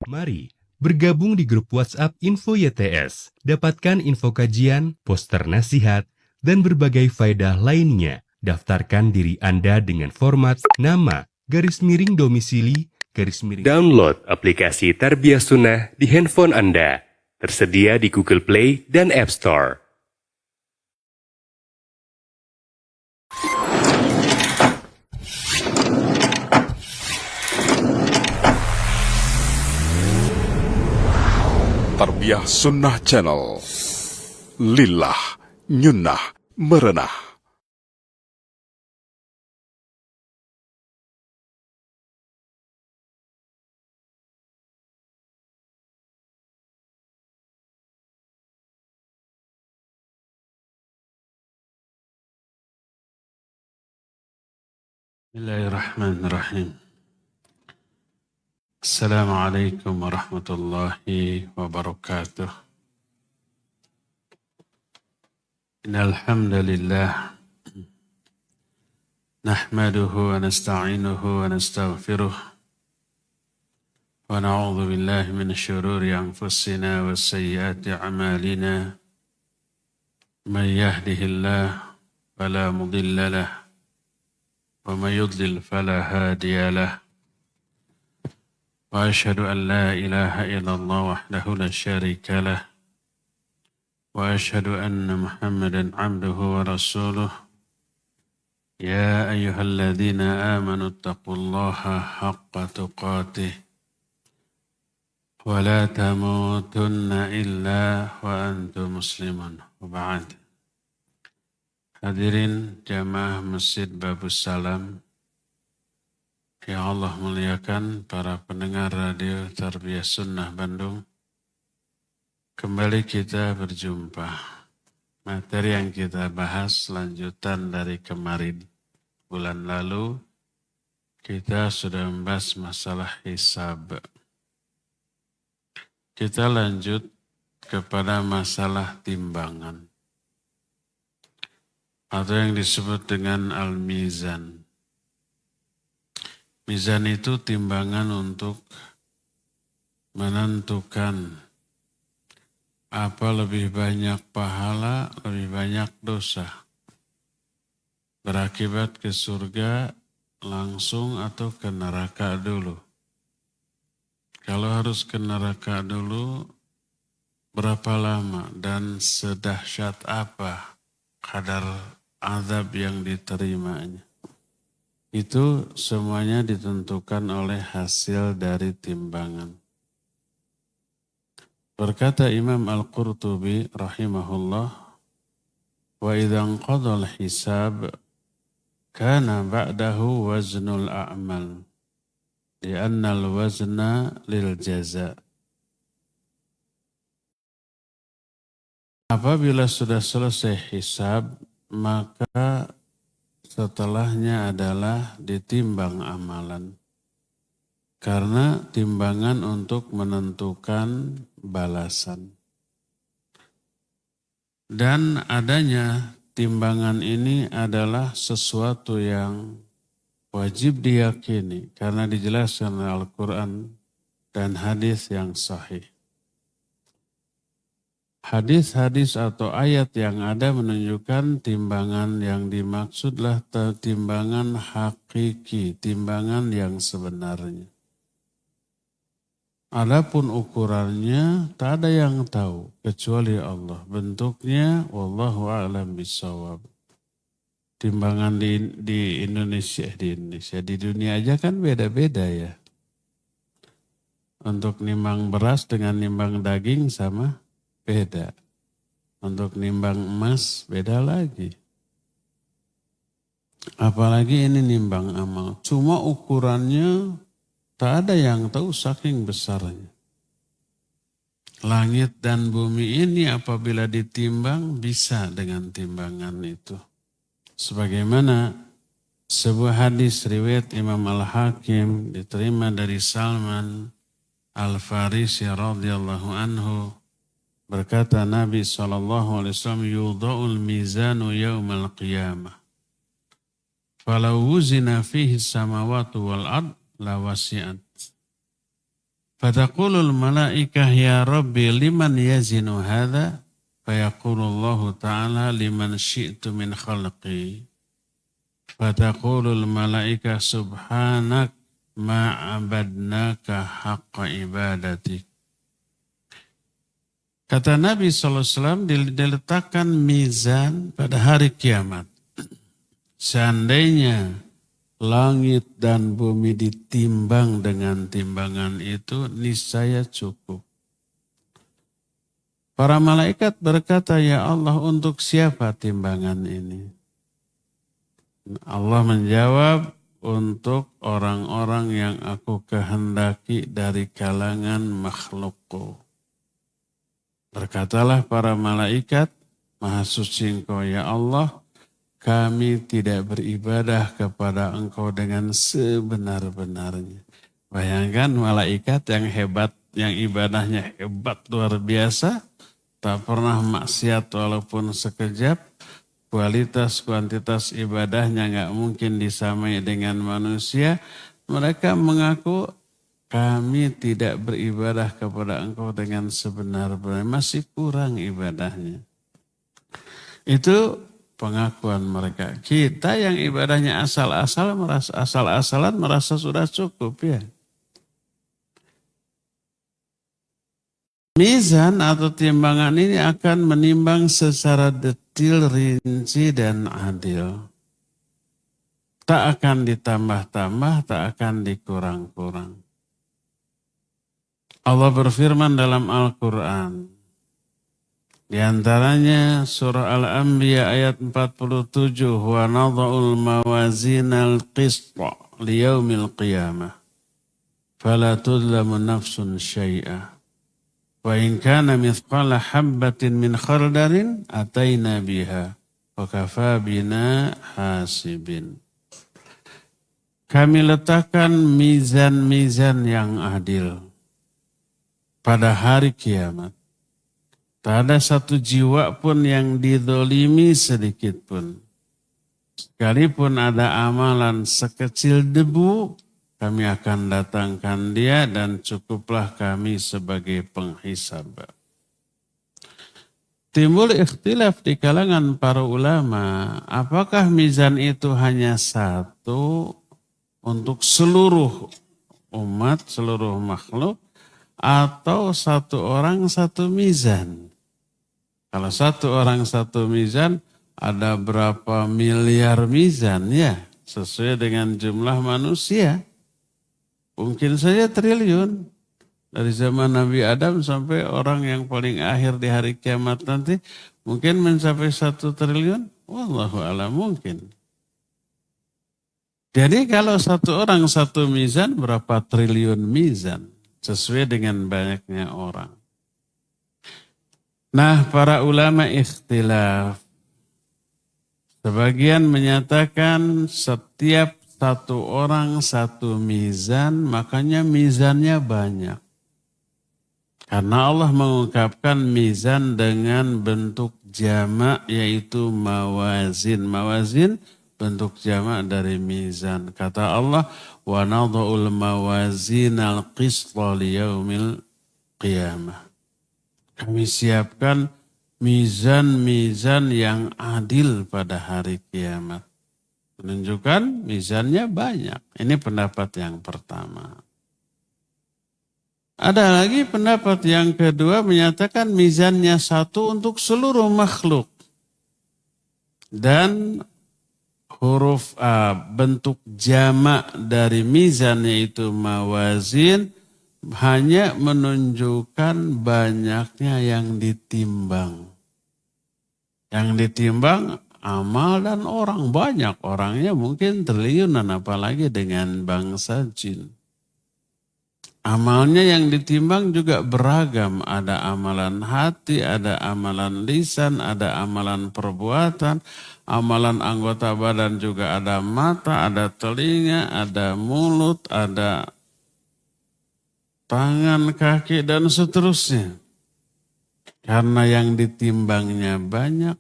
Mari bergabung di grup WhatsApp Info YTS. Dapatkan info kajian, poster nasihat, dan berbagai faedah lainnya. Daftarkan diri Anda dengan format nama, _domisili, _. Download aplikasi Tarbiyah Sunnah di handphone Anda. Tersedia di Google Play dan App Store. Tarbiyah Sunnah Channel. Lillah, nyunnah, merenah. Bismillahirrahmanirrahim. Assalamualaikum warahmatullahi wabarakatuh. Innal hamdalillah nahmaduhu wa nasta'inuhu wa nastaghfiruh wa na'udzu billahi min syururi anfusina wa sayyiati a'malina. Man yahdihillahu fala mudilla lahu ومن يضلل فلا هادي له وأشهد أن لا إله إلا الله وحده لا شريك له وأشهد أن محمدا عبده ورسوله يا أيها الذين آمنوا اتقوا الله حق تقاته ولا تموتن إلا وأنتم مسلمون وبعد. Hadirin jamaah Masjid Babus Salam yang Allah muliakan, para pendengar radio Tarbiyah Sunnah Bandung. Kembali kita berjumpa. Materi yang kita bahas lanjutan dari kemarin. Bulan lalu kita sudah membahas masalah hisab. Kita lanjut kepada masalah timbangan, atau yang disebut dengan al-mizan. Mizan itu timbangan untuk menentukan apa lebih banyak pahala, lebih banyak dosa. Berakibat ke surga langsung atau ke neraka dulu. Kalau harus ke neraka dulu, berapa lama dan sedahsyat apa kadar azab yang diterimanya. Itu semuanya ditentukan oleh hasil dari timbangan. Berkata Imam Al-Qurtubi rahimahullah, wa idhan qadal hisab kana ba'dahu waznul a'mal li'anna al-wazna lil jaza. Apabila sudah selesai hisab, maka setelahnya adalah ditimbang amalan. Karena timbangan untuk menentukan balasan. Dan adanya timbangan ini adalah sesuatu yang wajib diyakini karena dijelaskan oleh Al-Quran dan hadis yang sahih. Hadis-hadis atau ayat yang ada menunjukkan timbangan yang dimaksudlah timbangan hakiki, timbangan yang sebenarnya. Adapun ukurannya tak ada yang tahu kecuali Allah. Bentuknya wallahu a'lam bishawab. Timbangan di Indonesia, di dunia aja kan beda-beda ya. Untuk nimbang beras dengan nimbang daging sama beda. Untuk nimbang emas beda lagi. Apalagi ini nimbang amal. Cuma ukurannya tak ada yang tahu saking besarnya. Langit dan bumi ini apabila ditimbang bisa dengan timbangan itu. Sebagaimana sebuah hadis riwayat Imam Al-Hakim diterima dari Salman Al-Farisi radhiyallahu anhu. Berkata Nabi SAW, yudha'ul mizanu yawmal qiyamah. Falau wuzina fihi samawatu wal ard la wasi'at. Fataqulul malaikah ya Rabbi liman yazinu hadha? Fayaqulullahu ta'ala liman syi'tu min khalqi. Fataqulul malaikah subhanak ma'abadnaka haqqa ibadatik. Kata Nabi SAW, diletakkan mizan pada hari kiamat. Seandainya langit dan bumi ditimbang dengan timbangan itu, niscaya cukup. Para malaikat berkata, ya Allah, untuk siapa timbangan ini? Allah menjawab, untuk orang-orang yang aku kehendaki dari kalangan makhlukku. Berkatalah para malaikat, Maha suci Engkau ya Allah, kami tidak beribadah kepada Engkau dengan sebenar-benarnya. Bayangkan malaikat yang hebat, yang ibadahnya hebat luar biasa, tak pernah maksiat walaupun sekejap, kualitas kuantitas ibadahnya nggak mungkin disamai dengan manusia. Mereka mengaku kami tidak beribadah kepada Engkau dengan sebenar-benarnya, masih kurang ibadahnya. Itu pengakuan mereka. Kita yang ibadahnya asal-asalan merasa sudah cukup ya. Mizan atau timbangan ini akan menimbang secara detil, rinci, dan adil. Tak akan ditambah-tambah, tak akan dikurang-kurang. Allah berfirman dalam Al-Quran. Di antaranya surah Al-Anbiya ayat 47. Wa nadha'ul mawazinal qista liyaumil qiyamah. Fala tudlamu nafsun syai'ah. Wa in kana mithqala habbatin min khardarin ataina biha wa kafa bina hasibin. Kami letakkan mizan-mizan yang adil pada hari kiamat. Tak ada satu jiwa pun yang didolimi sedikit pun. Sekalipun ada amalan sekecil debu, kami akan datangkan dia dan cukuplah kami sebagai penghisab. Timbul ikhtilaf di kalangan para ulama, apakah mizan itu hanya satu untuk seluruh umat, seluruh makhluk, atau satu orang satu mizan? Kalau satu orang satu mizan, ada berapa miliar mizan ya, sesuai dengan jumlah manusia. Mungkin saja triliun. Dari zaman Nabi Adam sampai orang yang paling akhir di hari kiamat nanti, mungkin mencapai 1 triliun. Wallahu a'lam, mungkin. Jadi kalau satu orang satu mizan, berapa triliun mizan? Sesuai dengan banyaknya orang. Nah, para ulama ikhtilaf. Sebagian menyatakan setiap satu orang satu mizan, makanya mizannya banyak. Karena Allah mengungkapkan mizan dengan bentuk jamak, yaitu mawazin. Mawazin bentuk jamak dari mizan. Kata Allah, wa nadha'ul mawazinal qisla liyaumil qiyamah. Kami siapkan mizan-mizan yang adil pada hari kiamat. Menunjukkan mizannya banyak. Ini pendapat yang pertama. Ada lagi pendapat yang kedua menyatakan mizannya satu untuk seluruh makhluk. Dan huruf A, bentuk jamak dari mizan yaitu mawazin, hanya menunjukkan banyaknya yang ditimbang. Yang ditimbang amal dan orang, banyak orangnya mungkin triliunan, apalagi dengan bangsa jin. Amalnya yang ditimbang juga beragam, ada amalan hati, ada amalan lisan, ada amalan perbuatan, amalan anggota badan juga ada mata, ada telinga, ada mulut, ada tangan, kaki, dan seterusnya. Karena yang ditimbangnya banyak,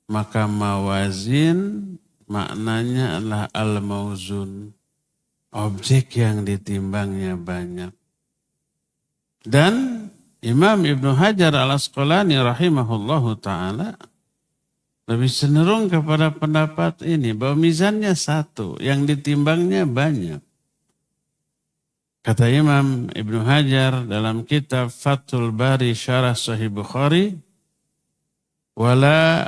maka mawazin maknanya adalah al-mauzun. Objek yang ditimbangnya banyak. Dan Imam Ibnu Hajar al-Asqalani rahimahullahu ta'ala lebih cenderung kepada pendapat ini, bahwa mizannya satu, yang ditimbangnya banyak. Kata Imam Ibnu Hajar dalam kitab Fathul Bari Syarah Sahih Bukhari, wala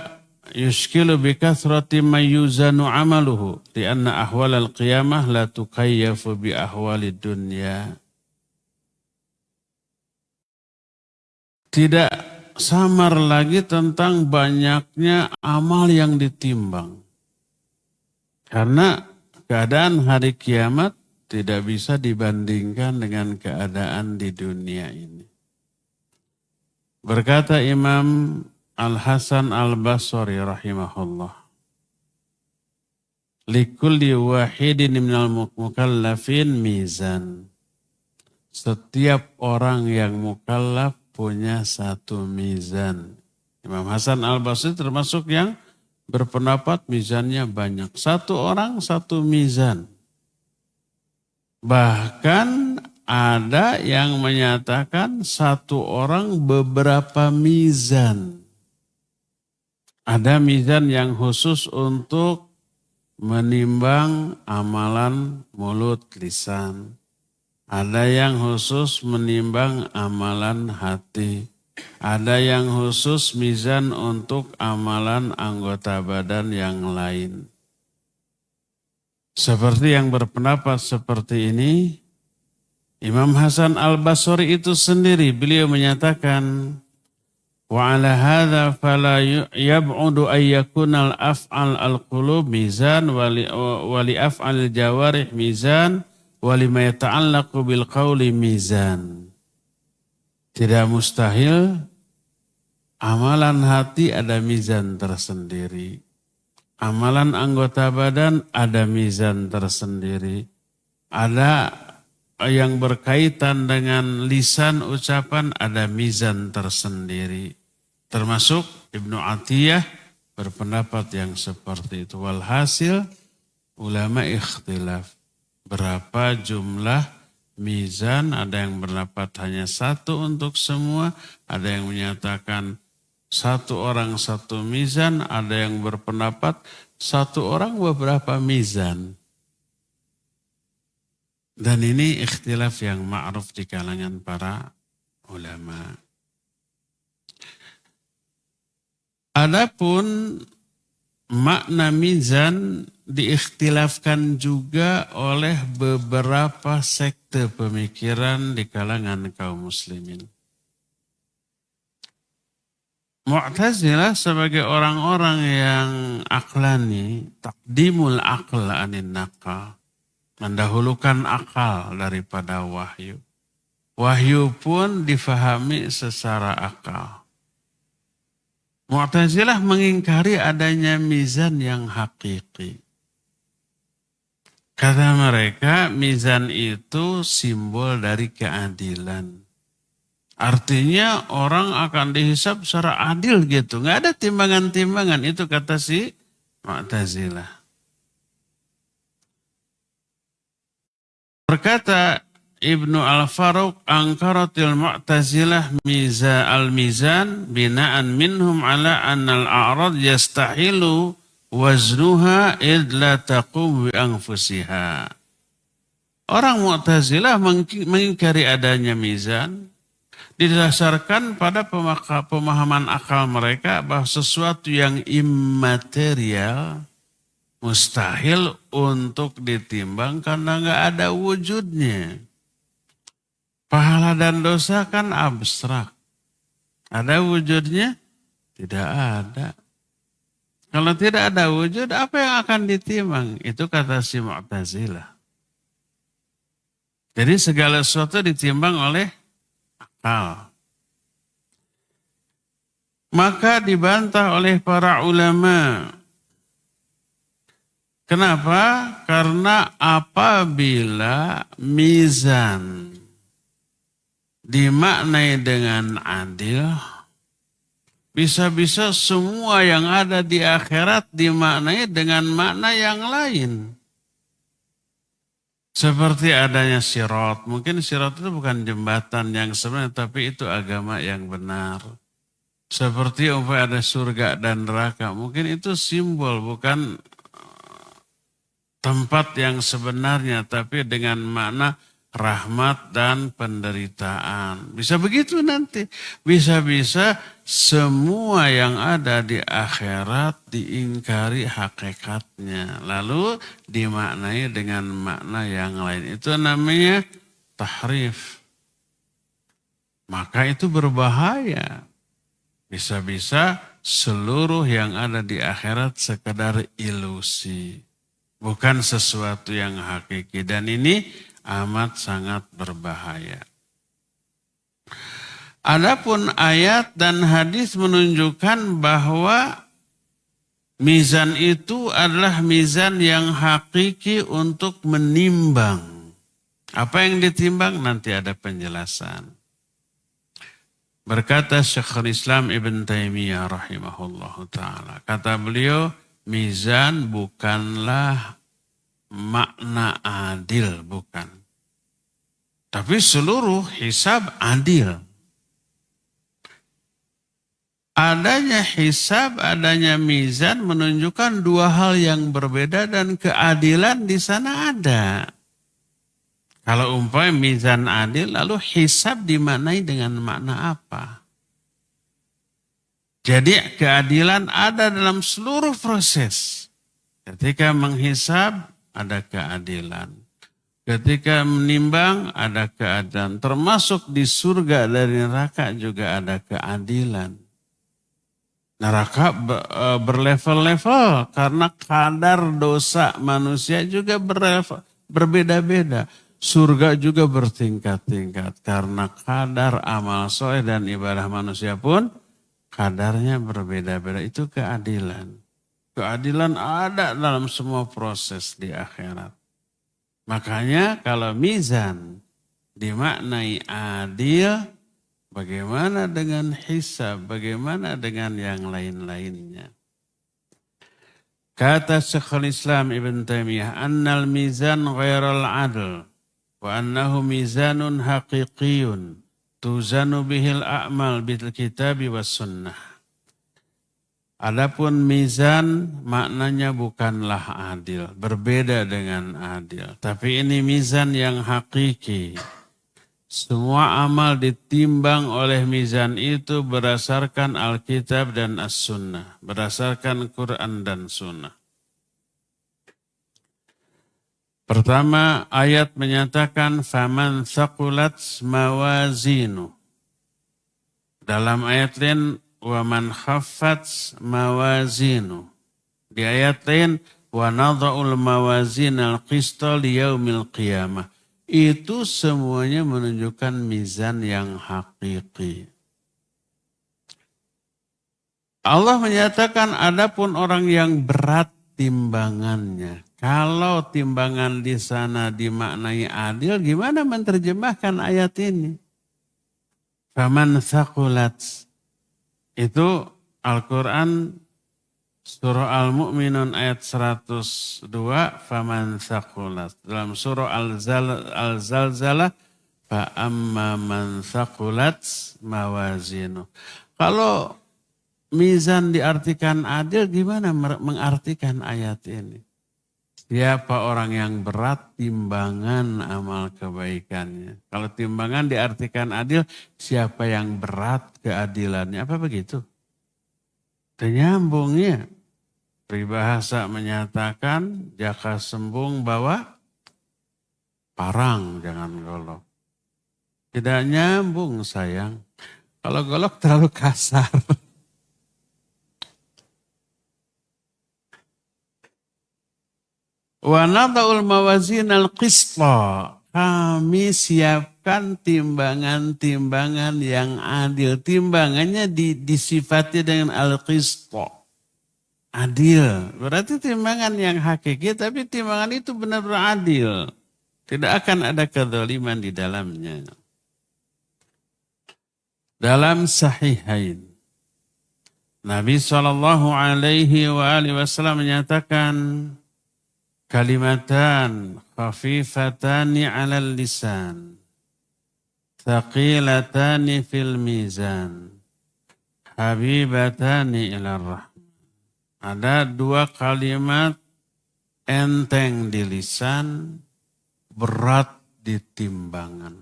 yushkilu bi kathrati ma yuzanu amaluhu lianna ahwal al-qiyamah la tukayyafu bi ahwalid dunya. Tidak samar lagi tentang banyaknya amal yang ditimbang. Karena keadaan hari kiamat tidak bisa dibandingkan dengan keadaan di dunia ini. Berkata Imam Al-Hasan Al-Basri rahimahullah, likulli wahidin minal mukallafin mizan. Setiap orang yang mukallaf punya satu mizan. Imam Hasan Al-Basri termasuk yang berpendapat mizannya banyak. Satu orang satu mizan. Bahkan ada yang menyatakan satu orang beberapa mizan. Ada mizan yang khusus untuk menimbang amalan mulut lisan. Ada yang khusus menimbang amalan hati. Ada yang khusus mizan untuk amalan anggota badan yang lain. Seperti yang berpendapat seperti ini, Imam Hasan Al-Basri itu sendiri, beliau menyatakan, wa ala hadha fala yab'udu ayyakunal af'al al-qulub mizan wali af'al jawarih mizan walima yata'allaqu bil qawli mizan. Tidak mustahil amalan hati ada mizan tersendiri. Amalan anggota badan ada mizan tersendiri. Ada yang berkaitan dengan lisan ucapan ada mizan tersendiri. Termasuk Ibnu Atiyah berpendapat yang seperti itu. Walhasil ulama ikhtilaf. Berapa jumlah mizan, ada yang berpendapat hanya satu untuk semua, ada yang menyatakan satu orang satu mizan, ada yang berpendapat satu orang beberapa mizan. Dan ini ikhtilaf yang ma'ruf di kalangan para ulama. Adapun makna mizan diikhtilafkan juga oleh beberapa sekte pemikiran di kalangan kaum muslimin. Mu'tazilah sebagai orang-orang yang aklani, takdimul aql anin naqal, mendahulukan akal daripada wahyu. Wahyu pun difahami secara akal. Mu'tazilah mengingkari adanya mizan yang hakiki. Kata mereka, mizan itu simbol dari keadilan. Artinya orang akan dihisab secara adil gitu. Nggak ada timbangan-timbangan. Itu kata si Mu'tazilah. Berkata Ibnu Al-Faruq, angkaratil Mu'tazilah al-mizan bina'an minhum ala annal a'rad yastahilu waznuha id la taqum bi anfusiha. Orang Mu'tazilah mengingkari adanya mizan didasarkan pada pemahaman akal mereka bahwa sesuatu yang immaterial mustahil untuk ditimbang karena nggak ada wujudnya. Pahala dan dosa kan abstrak. Ada wujudnya? Tidak ada. Kalau tidak ada wujud, apa yang akan ditimbang? Itu kata si Mu'tazilah. Jadi segala sesuatu ditimbang oleh akal. Maka dibantah oleh para ulama. Kenapa? Karena apabila mizan dimaknai dengan adil, bisa-bisa semua yang ada di akhirat dimaknai dengan makna yang lain. Seperti adanya sirat. Mungkin sirat itu bukan jembatan yang sebenarnya, tapi itu agama yang benar. Seperti umpamanya ada surga dan neraka. Mungkin itu simbol, bukan tempat yang sebenarnya, tapi dengan makna rahmat dan penderitaan. Bisa begitu nanti. Bisa-bisa semua yang ada di akhirat diingkari hakikatnya. Lalu dimaknai dengan makna yang lain. Itu namanya tahrif. Maka itu berbahaya. Bisa-bisa seluruh yang ada di akhirat sekedar ilusi. Bukan sesuatu yang hakiki. Dan ini amat sangat berbahaya. Adapun ayat dan hadis menunjukkan bahwa mizan itu adalah mizan yang hakiki untuk menimbang. Apa yang ditimbang nanti ada penjelasan. Berkata Syekhul Islam Ibn Taimiyah rahimahullahu ta'ala. Kata beliau, mizan bukanlah makna adil, bukan. Tapi seluruh hisab adil. Adanya hisab, adanya mizan menunjukkan dua hal yang berbeda dan keadilan di sana ada. Kalau umpamanya mizan adil, lalu hisab dimaknai dengan makna apa? Jadi keadilan ada dalam seluruh proses. Ketika menghisab, ada keadilan. Ketika menimbang, ada keadilan. Termasuk di surga dari neraka juga ada keadilan. Neraka berlevel-level karena kadar dosa manusia juga berbeda-beda. Surga juga bertingkat-tingkat karena kadar amal soleh dan ibadah manusia pun kadarnya berbeda-beda. Itu keadilan. Keadilan ada dalam semua proses di akhirat. Makanya kalau mizan dimaknai adil, bagaimana dengan hisab, bagaimana dengan yang lain-lainnya. Kata Syekhul Islam Ibn Taimiyah, annal mizan ghairal adl, wa annahu mizanun haqiqiyun, tuzanu bihil a'mal bil kitabi was sunnah. Adapun mizan maknanya bukanlah adil, berbeda dengan adil. Tapi ini mizan yang hakiki. Semua amal ditimbang oleh mizan itu berdasarkan Alkitab dan As-Sunnah. Berdasarkan Quran dan Sunnah. Pertama, ayat menyatakan faman thaqulat mawazinu. Dalam ayat lain wa man khaffat mawazinu. Di ayat lain wa nadha'ul mawazin al-qista liyaumil qiyamah. Itu semuanya menunjukkan mizan yang hakiki. Allah menyatakan adapun orang yang berat timbangannya. Kalau timbangan di sana dimaknai adil, gimana menerjemahkan ayat ini? Faman thaqulat. Itu Al-Quran surah Al-Mu'minun ayat 102, faman thaqulat. Dalam surah Al-Zalzalah, fa amma man thaqulat mawazinu. Kalau mizan diartikan adil, gimana mengartikan ayat ini? Siapa orang yang berat timbangan amal kebaikannya. Kalau timbangan diartikan adil, siapa yang berat keadilannya. Apa begitu? Ternyambungnya. Peribahasa menyatakan, jaka sembung bawa parang, jangan golok. Tidak nyambung sayang. Kalau golok terlalu kasar. Wa nada'ul mawazin al-qista. Kami siapkan timbangan-timbangan yang adil. Timbangannya disifati dengan al-qista. Adil. Berarti timbangan yang hakiki, tapi timbangan itu benar-benar adil. Tidak akan ada kedzaliman di dalamnya. Dalam Sahihain, Nabi SAW menyatakan, kalimatan khafifatani 'alal lisan, thaqilatani fil mizan, habibatani ilar rahman. Ada dua kalimat enteng di lisan, berat di timbangan.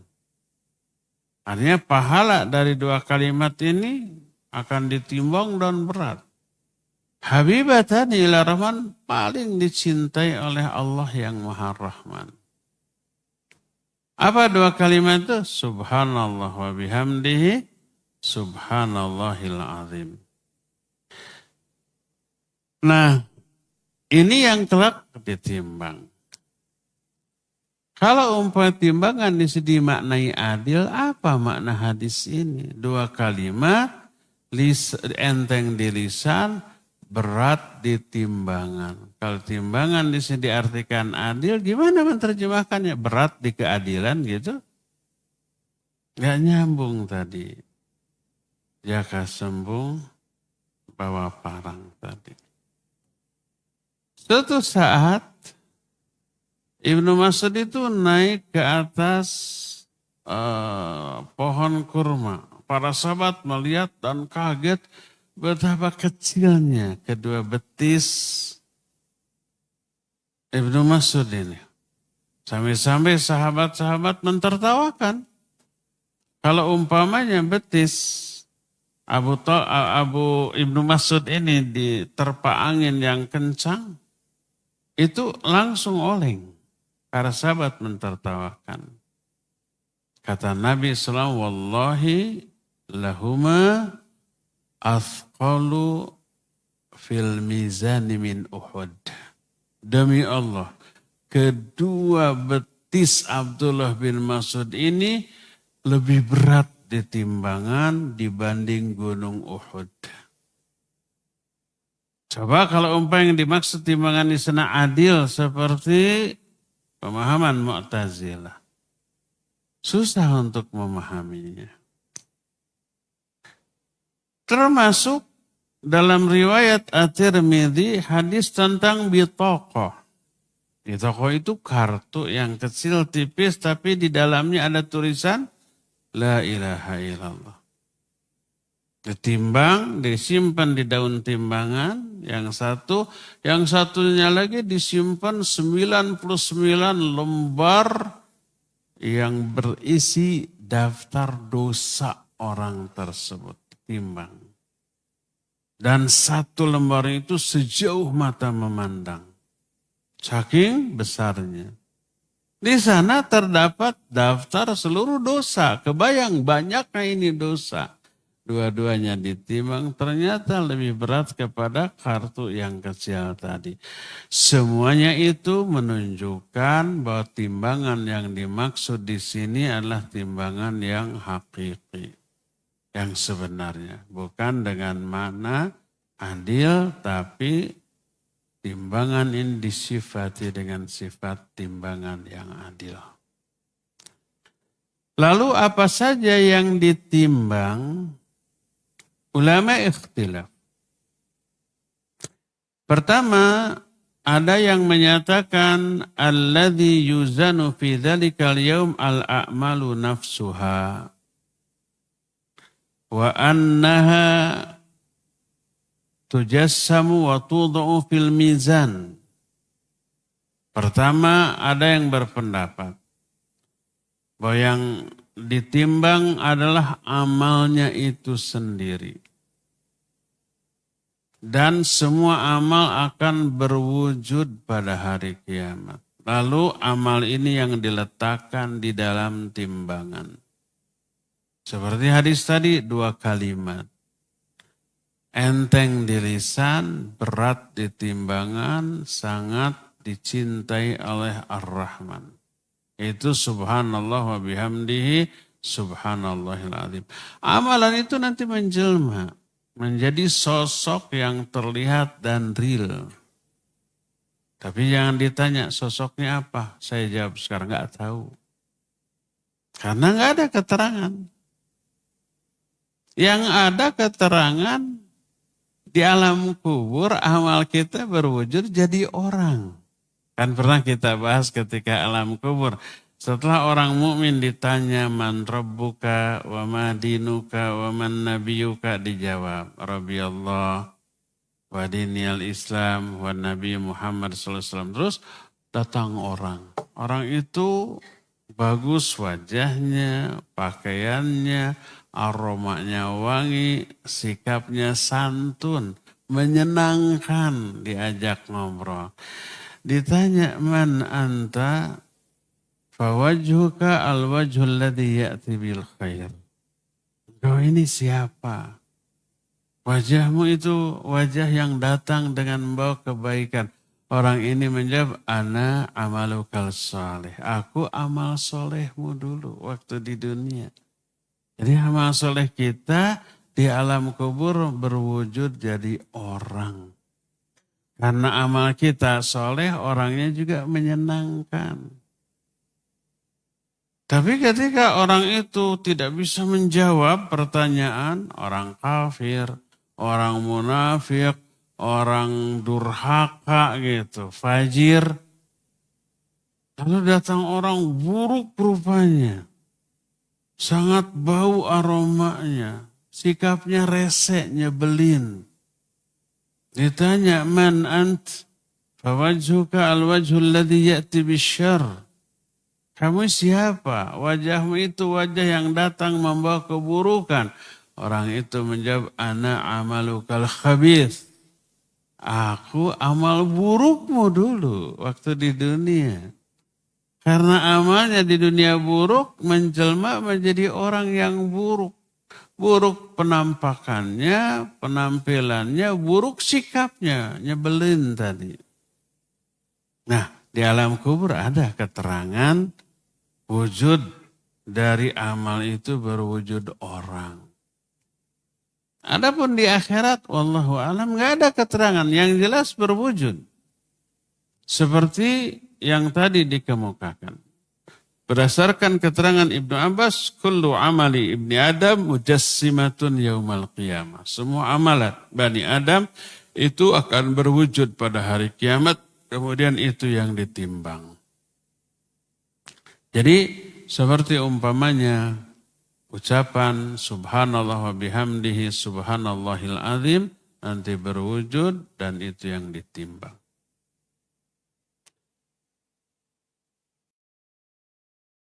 Artinya pahala dari dua kalimat ini akan ditimbang dan berat. Habibatan ila rahman, paling dicintai oleh Allah yang Maha Rahman. Apa dua kalimat itu? Subhanallah wa bihamdihi, subhanallahil azim. Nah, ini yang kelak ditimbang. Kalau umpama timbangan dimaknai adil, apa makna hadis ini? Dua kalimat, enteng di lisan, berat di timbangan. Kalau timbangan di sini diartikan adil, gimana menerjemahkannya? Berat di keadilan gitu? Gak nyambung tadi. Jaka sembung, bawa parang tadi. Suatu saat, Ibnu Mas'ud itu naik ke atas pohon kurma. Para sahabat melihat dan kaget betapa kecilnya kedua betis Ibnu Mas'ud ini. Sampai-sampai sahabat-sahabat mentertawakan. Kalau umpamanya betis Abu Ibnu Mas'ud ini diterpa angin yang kencang, itu langsung oleng. Para sahabat mentertawakan. Kata Nabi SAW, wallahi lahuma athqalu fil mizani min Uhud. Demi Allah, kedua betis Abdullah bin Mas'ud ini lebih berat di timbangan dibanding gunung Uhud. Coba kalau umpama yang dimaksud timbangan di sana adil seperti pemahaman Mu'tazilah. Susah untuk memahaminya. Termasuk dalam riwayat At-Tirmidzi hadis tentang bitaqah. Bitaqah itu kartu yang kecil tipis tapi di dalamnya ada tulisan La ilaha illallah. Ditimbang, disimpan di daun timbangan, yang satunya lagi disimpan 99 lembar yang berisi daftar dosa orang tersebut, timbang. Dan satu lembar itu sejauh mata memandang, saking besarnya. Di sana terdapat daftar seluruh dosa, kebayang banyaknya ini dosa. Dua-duanya ditimbang, ternyata lebih berat kepada kartu yang kecil tadi. Semuanya itu menunjukkan bahwa timbangan yang dimaksud di sini adalah timbangan yang hakiki, yang sebenarnya. Bukan dengan makna adil, tapi timbangan ini disifati dengan sifat timbangan yang adil. Lalu apa saja yang ditimbang? Ulama ikhtilaf. Pertama, ada yang menyatakan alladzi yuzanu fi dzalikal yaum al-a'malu nafsuha wa annaha tujassamu wa tud'u fil mizan. Pertama, ada yang berpendapat bahwa yang ditimbang adalah amalnya itu sendiri. Dan semua amal akan berwujud pada hari kiamat. Lalu amal ini yang diletakkan di dalam timbangan. Seperti hadis tadi, dua kalimat. Enteng di lisan, berat di timbangan, sangat dicintai oleh Ar-Rahman. Itu subhanallah wa bihamdihi, subhanallahil azim. Amalan itu nanti menjelma menjadi sosok yang terlihat dan real. Tapi jangan ditanya sosoknya apa. Saya jawab sekarang nggak tahu. Karena nggak ada keterangan. Yang ada keterangan di alam kubur amal kita berwujud jadi orang. Kan pernah kita bahas ketika alam kubur. Setelah orang mukmin ditanya man rabbuka wa ma dinuka wa man nabiyuka, dijawab Rabbi Allah wa diniyal Islam wa Nabi Muhammad sallallahu alaihi wasallam. Terus datang orang. Orang itu bagus wajahnya, pakaiannya, aromanya wangi, sikapnya santun, menyenangkan, diajak ngobrol. Ditanya man anta, fawajhuka alwajhul ladzi ya'ti bil khair. Kau ini siapa? Wajahmu itu wajah yang datang dengan membawa kebaikan. Orang ini menjawab, ana amalukal saleh. Aku amal solehmu dulu waktu di dunia. Jadi amal soleh kita di alam kubur berwujud jadi orang. Karena amal kita soleh, orangnya juga menyenangkan. Tapi ketika orang itu tidak bisa menjawab pertanyaan, orang kafir, orang munafik, orang durhaka gitu, fajir. Lalu datang orang buruk rupanya, sangat bau aromanya, sikapnya rese, nyebelin. Ditanya, man ant? Fawajhuka alwajhul ladzi ya'ti bisyarr. Kamu siapa? Wajahmu itu wajah yang datang membawa keburukan. Orang itu menjawab, ana amalukal khabith. Aku amal burukmu dulu waktu di dunia. Karena amalnya di dunia buruk, menjelma menjadi orang yang buruk. Buruk penampakannya, penampilannya, buruk sikapnya, nyebelin tadi. Nah, di alam kubur ada keterangan wujud dari amal itu berwujud orang. Adapun di akhirat, wallahu alam, nggak ada keterangan, yang jelas berwujud. Seperti yang tadi dikemukakan. Berdasarkan keterangan Ibnu Abbas, kullu amali ibni Adam mujassimatun yaumal qiyamah. Semua amalan Bani Adam itu akan berwujud pada hari kiamat, kemudian itu yang ditimbang. Jadi seperti umpamanya ucapan subhanallah wa bihamdihi subhanallahil azim nanti berwujud dan itu yang ditimbang.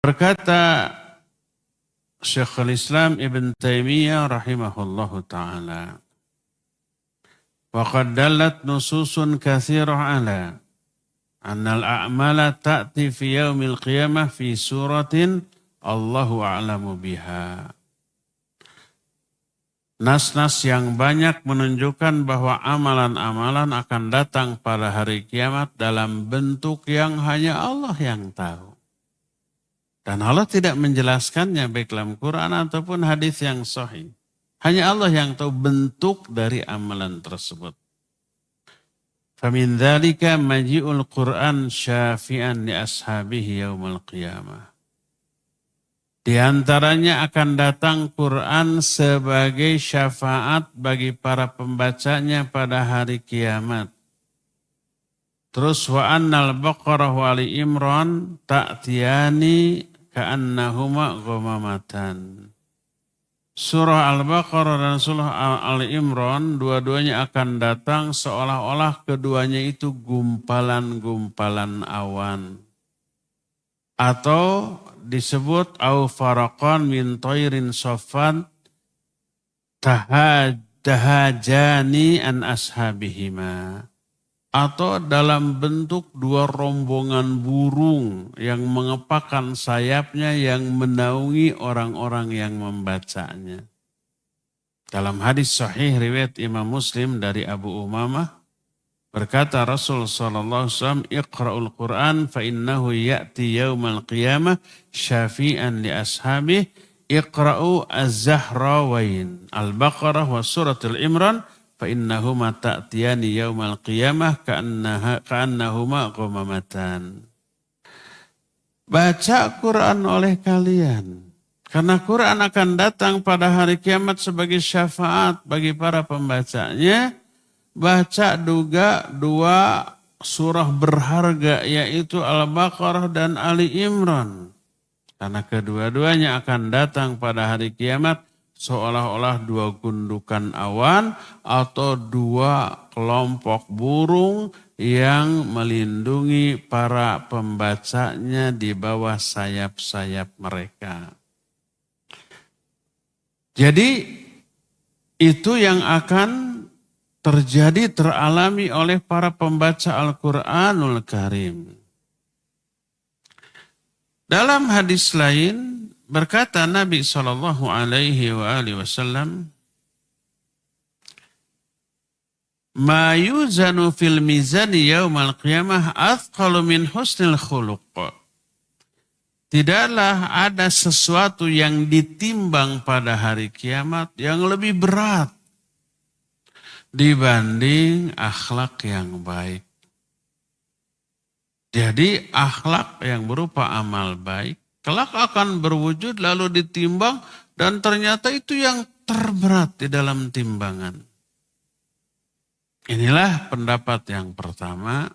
Berkata Syekhul Islam Ibn Taimiyah rahimahullahu ta'ala, وَقَدْ دَلَّتْ نُصُوصٌ كَثِيرٌ عَلَى أَنَّ الْأَعْمَالَ تَأْتِي فِي يَوْمِ الْقِيَامَةِ فِي سُورَةٍ اللَّهُ أَعْلَمُ بِهَا. Nas-nas yang banyak menunjukkan bahwa amalan-amalan akan datang pada hari kiamat dalam bentuk yang hanya Allah yang tahu. Dan Allah tidak menjelaskannya baik dalam Quran ataupun hadis yang sahih. Hanya Allah yang tahu bentuk dari amalan tersebut. Famin dzalika maji'ul Qur'an syafi'an li ashabihi yaumil qiyamah. Di antaranya akan datang Quran sebagai syafaat bagi para pembacanya pada hari kiamat. Terus wa annal Baqarah wa Ali Imran ta'tiyani ka'annahuma ghamamatan. Surah Al-Baqarah dan surah Al-Imran dua-duanya akan datang seolah-olah keduanya itu gumpalan-gumpalan awan. Atau disebut au faraqan min tayrin saffan tahajani an ashabihima. Atau dalam bentuk dua rombongan burung yang mengepakkan sayapnya yang menaungi orang-orang yang membacanya. Dalam hadis sahih riwayat Imam Muslim dari Abu Umamah, berkata Rasul SAW, Iqra'ul Quran fa innahu ya'ti yawmal qiyamah syafi'an li ashabih, Iqra'u az-Zahrawain, Al-Baqarah wa suratul Imran, فَإِنَّهُمَا تَأْتِيَانِ يَوْمَ الْقِيَامَةِ كَأَنَّهُمَا غَمَامَتَانِ. Baca Quran oleh kalian. Karena Quran akan datang pada hari kiamat sebagai syafaat bagi para pembacanya. Baca juga dua surah berharga yaitu Al-Baqarah dan Ali Imran. Karena kedua-duanya akan datang pada hari kiamat seolah-olah dua gundukan awan atau dua kelompok burung yang melindungi para pembacanya di bawah sayap-sayap mereka. Jadi itu yang akan terjadi, teralami oleh para pembaca Al-Quranul Karim. Dalam hadis lain berkata Nabi SAW, "Ma yuzanu fil mizani yaumal qiyamah athqalu min husnil khuluq." Tidaklah ada sesuatu yang ditimbang pada hari kiamat yang lebih berat dibanding akhlak yang baik. Jadi akhlak yang berupa amal baik kelak akan berwujud lalu ditimbang dan ternyata itu yang terberat di dalam timbangan. Inilah pendapat yang pertama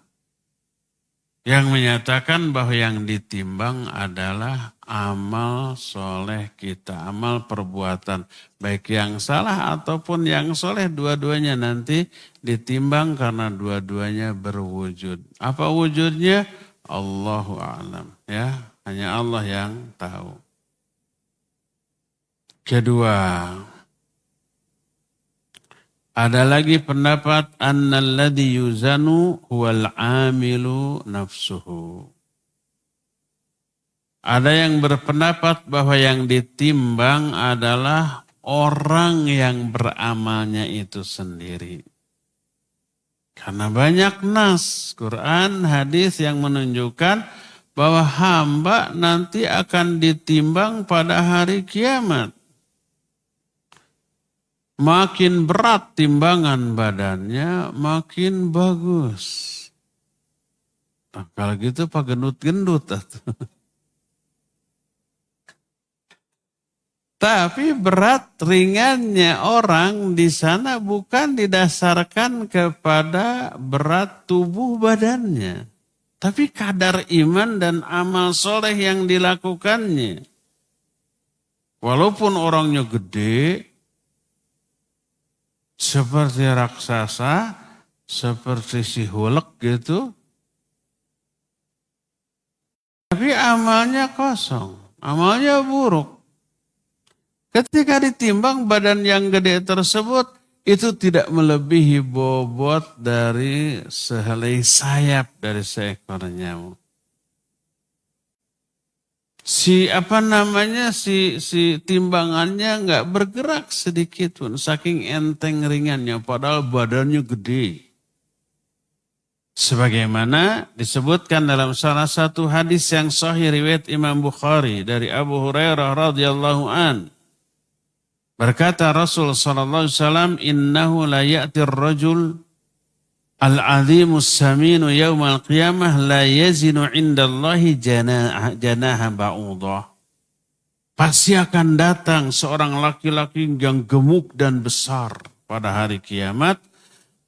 yang menyatakan bahwa yang ditimbang adalah amal soleh kita, amal perbuatan. Baik yang salah ataupun yang soleh, dua-duanya nanti ditimbang karena dua-duanya berwujud. Apa wujudnya? Allahu a'lam. Ya, hanya Allah yang tahu. Kedua, ada lagi pendapat annalladzi yuzanu huwal amilu nafsuhu. Ada yang berpendapat bahwa yang ditimbang adalah orang yang beramalnya itu sendiri. Karena banyak nas, Quran, hadis yang menunjukkan bahwa hamba nanti akan ditimbang pada hari kiamat. Makin berat timbangan badannya, makin bagus. Nah, kalau gitu Pak gendut-gendut. Tapi berat ringannya orang di sana bukan didasarkan kepada berat tubuh badannya. Tapi kadar iman dan amal soleh yang dilakukannya. Walaupun orangnya gede, seperti raksasa, seperti si hulek gitu. Tapi amalnya kosong, amalnya buruk. Ketika ditimbang badan yang gede tersebut, itu tidak melebihi bobot dari sehelai sayap dari seekor nyamuk. Si timbangannya nggak bergerak sedikit pun, saking enteng ringannya, padahal badannya gede. Sebagaimana disebutkan dalam salah satu hadis yang sahih riwayat Imam Bukhari dari Abu Hurairah radhiyallahu an. Berkata Rasul sallallahu alaihi wasallam, "Innahu la ya'tir rajul al-'azimus saminu yaumal qiyamah la yazinu 'indallahi janaha ba'udah." Pasti akan datang seorang laki-laki yang gemuk dan besar pada hari kiamat,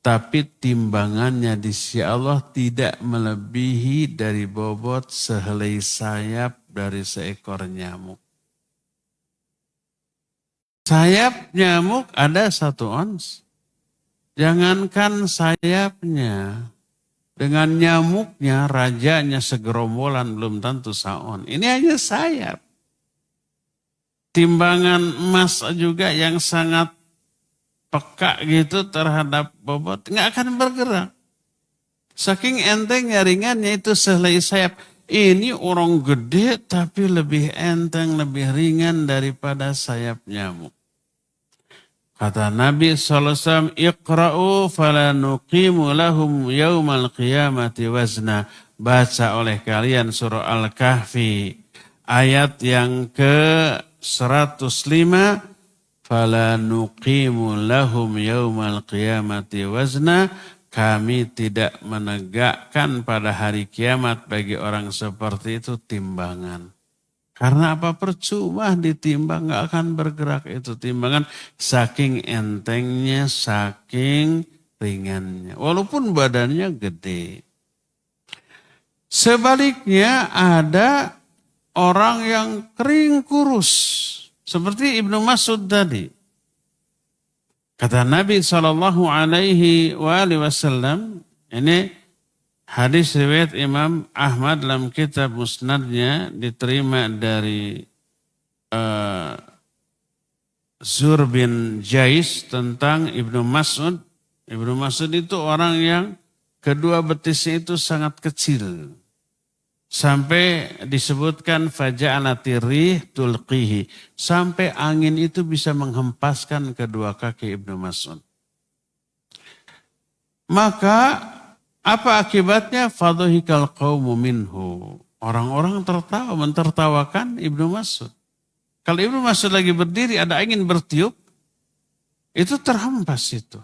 tapi timbangannya di sisi Allah tidak melebihi dari bobot sehelai sayap dari seekor nyamuk. Sayap nyamuk ada 1 ons. Jangankan sayapnya, dengan nyamuknya, rajanya segerombolan belum tentu saon. Ini hanya sayap. Timbangan emas juga yang sangat peka gitu terhadap bobot, nggak akan bergerak. Saking entengnya, ringannya itu sehelai sayap. Ini orang gede tapi lebih enteng, lebih ringan daripada sayap nyamuk. Kata Nabi SAW, "Iqra'u falanuqimu lahum yawmal qiyamati wazna." Baca oleh kalian surah Al-Kahfi ayat yang ke-105. "Falanuqimu lahum yawmal qiyamati wazna." Kami tidak menegakkan pada hari kiamat bagi orang seperti itu timbangan. Karena apa? Percuma ditimbang, gak akan bergerak itu timbangan. Saking entengnya, saking ringannya. Walaupun badannya gede. Sebaliknya ada orang yang kering kurus. Seperti Ibnu Mas'ud tadi. Kata Nabi SAW, ini hadis riwayat Imam Ahmad dalam kitab Musnadnya, diterima dari Zur bin Jais tentang Ibnu Mas'ud. Ibnu Mas'ud itu orang yang kedua betisnya itu sangat kecil. Sampai disebutkan faja'alati rih tulqihi. Sampai angin itu bisa menghempaskan kedua kaki Ibnu Mas'ud. Maka apa akibatnya? Fadhahikal qaumu minhu. Orang-orang tertawa, mentertawakan Ibnu Mas'ud. Kalau Ibnu Mas'ud lagi berdiri, ada angin bertiup, itu terhempas itu.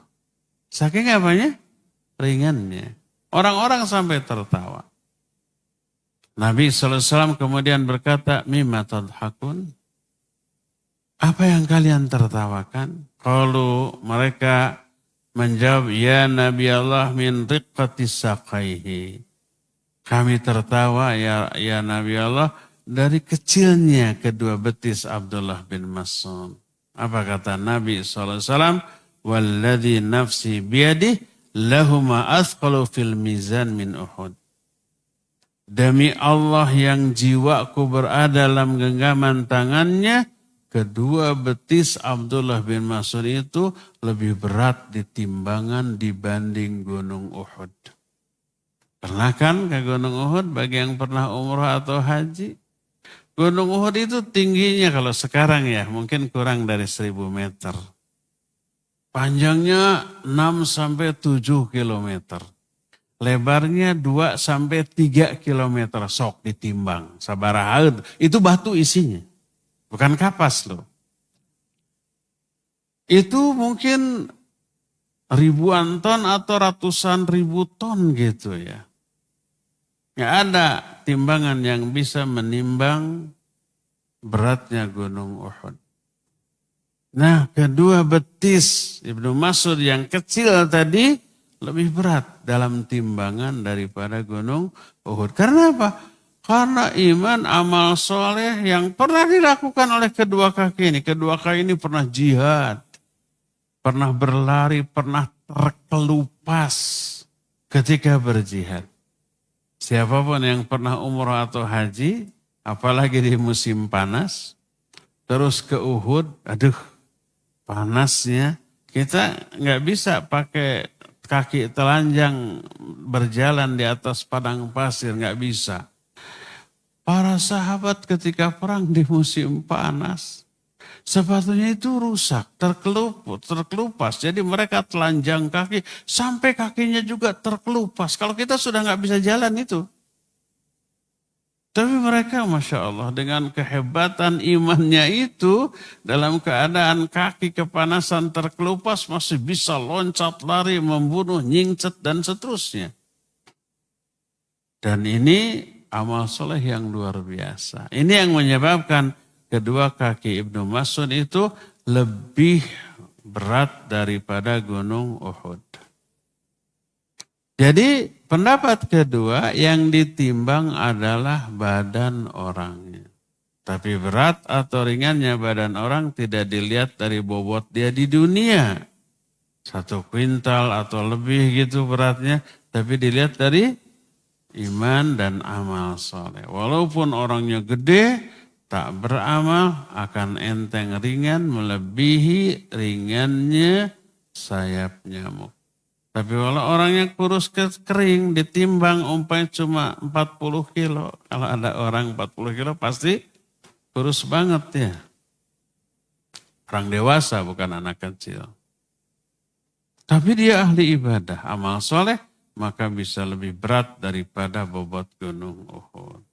Saking apanya? Ringannya. Orang-orang sampai tertawa. Nabi SAW kemudian berkata, mimma tadhakun? Apa yang kalian tertawakan? Qalu, mereka menjawab, ya Nabi Allah min riqqati saqaihi. Kami tertawa ya Nabi Allah dari kecilnya kedua betis Abdullah bin Mas'ud. Apa kata Nabi SAW? Walladhi nafsi biyadih lahuma athqalu fil mizan min Uhud. Demi Allah yang jiwaku berada dalam genggaman tangannya, kedua betis Abdullah bin Mas'ud itu lebih berat di timbangan dibanding gunung Uhud. Pernah kan ke gunung Uhud bagi yang pernah umrah atau haji? Gunung Uhud itu tingginya kalau sekarang ya mungkin kurang dari 1000 meter. Panjangnya 6-7 kilometer. Lebarnya 2-3 kilometer, sok ditimbang. Sabaraha itu batu isinya. Bukan kapas loh. Itu mungkin ribuan ton atau ratusan ribu ton gitu ya. Nggak ada timbangan yang bisa menimbang beratnya gunung Uhud. Nah, kedua betis Ibnu Mas'ud yang kecil tadi lebih berat dalam timbangan daripada gunung Uhud. Karena apa? Karena iman amal soleh yang pernah dilakukan oleh kedua kaki ini. Kedua kaki ini pernah jihad, pernah berlari, pernah terkelupas ketika berjihad. Siapapun yang pernah umrah atau haji, apalagi di musim panas, terus ke Uhud, aduh panasnya, kita nggak bisa pakai kaki telanjang berjalan di atas padang pasir, nggak bisa. Para sahabat ketika perang di musim panas, sepatunya itu rusak, terkelupas. Jadi mereka telanjang kaki, sampai kakinya juga terkelupas. Kalau kita sudah nggak bisa jalan itu. Tapi mereka Masya Allah dengan kehebatan imannya itu, dalam keadaan kaki kepanasan terkelupas masih bisa loncat, lari, membunuh, nyingcet dan seterusnya. Dan ini amal soleh yang luar biasa. Ini yang menyebabkan kedua kaki Ibnu Mas'ud itu lebih berat daripada gunung Uhud. Jadi pendapat kedua yang ditimbang adalah badan orangnya. Tapi berat atau ringannya badan orang tidak dilihat dari bobot dia di dunia. 1 kuintal atau lebih gitu beratnya. Tapi dilihat dari iman dan amal soleh. Walaupun orangnya gede, tak beramal akan enteng ringan melebihi ringannya sayap nyamuk. Tapi kalau orangnya kurus kering ditimbang umpamanya cuma 40 kilo. Kalau ada orang 40 kilo pasti kurus banget ya. Orang dewasa bukan anak kecil. Tapi dia ahli ibadah, amal soleh, maka bisa lebih berat daripada bobot gunung Uhud.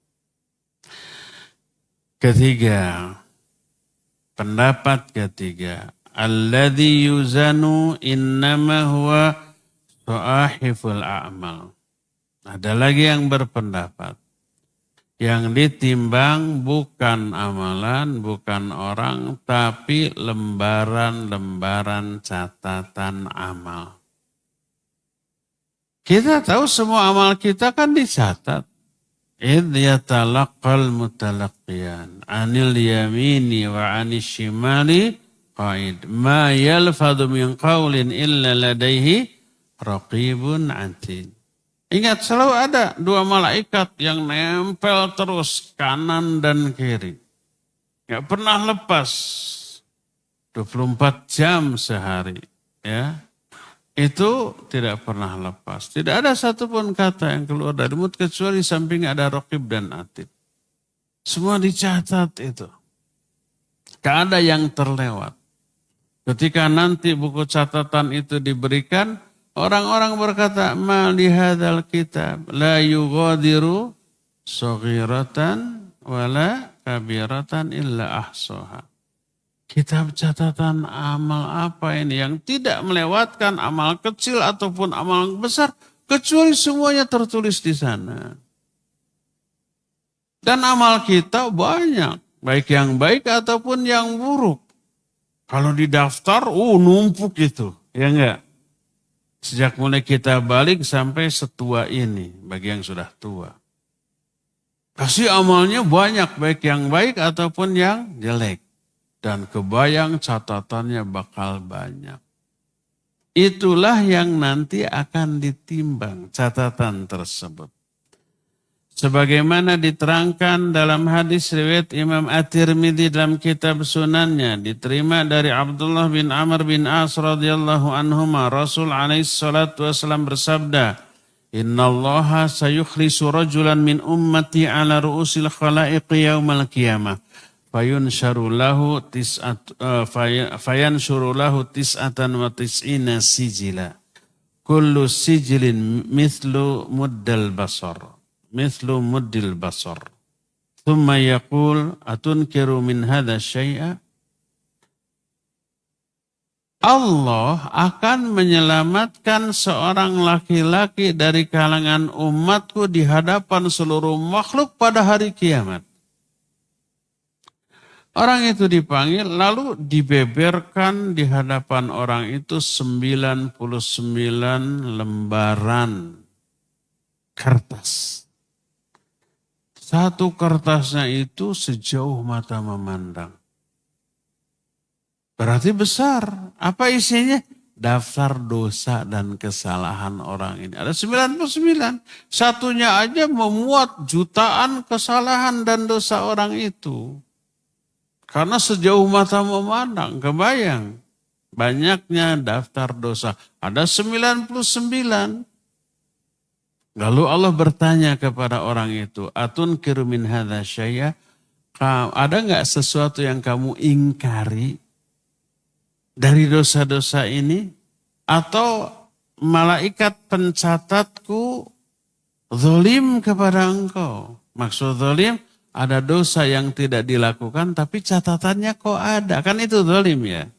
Ketiga, pendapat ketiga, alladzi yuzanu innama huwa su'ahiful a'mal. Ada lagi yang berpendapat, yang ditimbang bukan amalan, bukan orang, tapi lembaran-lembaran catatan amal. Kita tahu semua amal kita kan dicatat. Idh yatalaqqal mutalaqqiyan 'anil yamini wa 'anil shimali qa'id. Ma yalfadhu min qawlin illa ladaihi raqibun 'atid. Ingat, selalu ada dua malaikat yang nempel terus kanan dan kiri. Gak pernah lepas. 24 jam sehari. Ya. Itu tidak pernah lepas. Tidak ada satupun kata yang keluar dari mulut kecuali samping ada raqib dan atid. Semua dicatat itu. Gak ada yang terlewat. Ketika nanti buku catatan itu diberikan, orang-orang berkata, ma lihadzal kitab la yughadiru saghiratan wala kabiratan illa ahsaha. Kitab catatan amal apa ini yang tidak melewatkan amal kecil ataupun amal besar, kecuali semuanya tertulis di sana. Dan amal kita banyak, baik yang baik ataupun yang buruk. Kalau didaftar, numpuk itu, ya enggak? Sejak mulai kita balik sampai setua ini, bagi yang sudah tua. Pasti amalnya banyak, baik yang baik ataupun yang jelek. Dan kebayang catatannya bakal banyak. Itulah yang nanti akan ditimbang catatan tersebut. Sebagaimana diterangkan dalam hadis riwayat Imam At-Tirmidzi dalam kitab sunannya, diterima dari Abdullah bin Amr bin As radhiyallahu anhuma, Rasul alaihi salatu wasallam bersabda, "Innallaha sayukhlisu rajulan min ummati ala ru'usil khalaiqi yaumal qiyamah. Fayanshuru lahu tis'atan wa tis'ina sijila. Kullu sijilin mithlu muddil basar. Thumma yaqul atunkiru min hadha syai'a." Allah akan menyelamatkan seorang laki-laki dari kalangan umatku di hadapan seluruh makhluk pada hari kiamat. Orang itu dipanggil, lalu dibeberkan di hadapan orang itu 99 lembaran kertas. Satu kertasnya itu sejauh mata memandang. Berarti besar. Apa isinya? Daftar dosa dan kesalahan orang ini. Ada 99. Satunya aja memuat jutaan kesalahan dan dosa orang itu. Karena sejauh mata memandang, kebayang. Banyaknya daftar dosa. Ada 99. Lalu Allah bertanya kepada orang itu, atunkiru min hadza syai'a? Ada enggak sesuatu yang kamu ingkari dari dosa-dosa ini? Atau malaikat pencatatku zalim kepada engkau? Maksud zalim, ada dosa yang tidak dilakukan tapi catatannya kok ada. Kan itu zalim ya.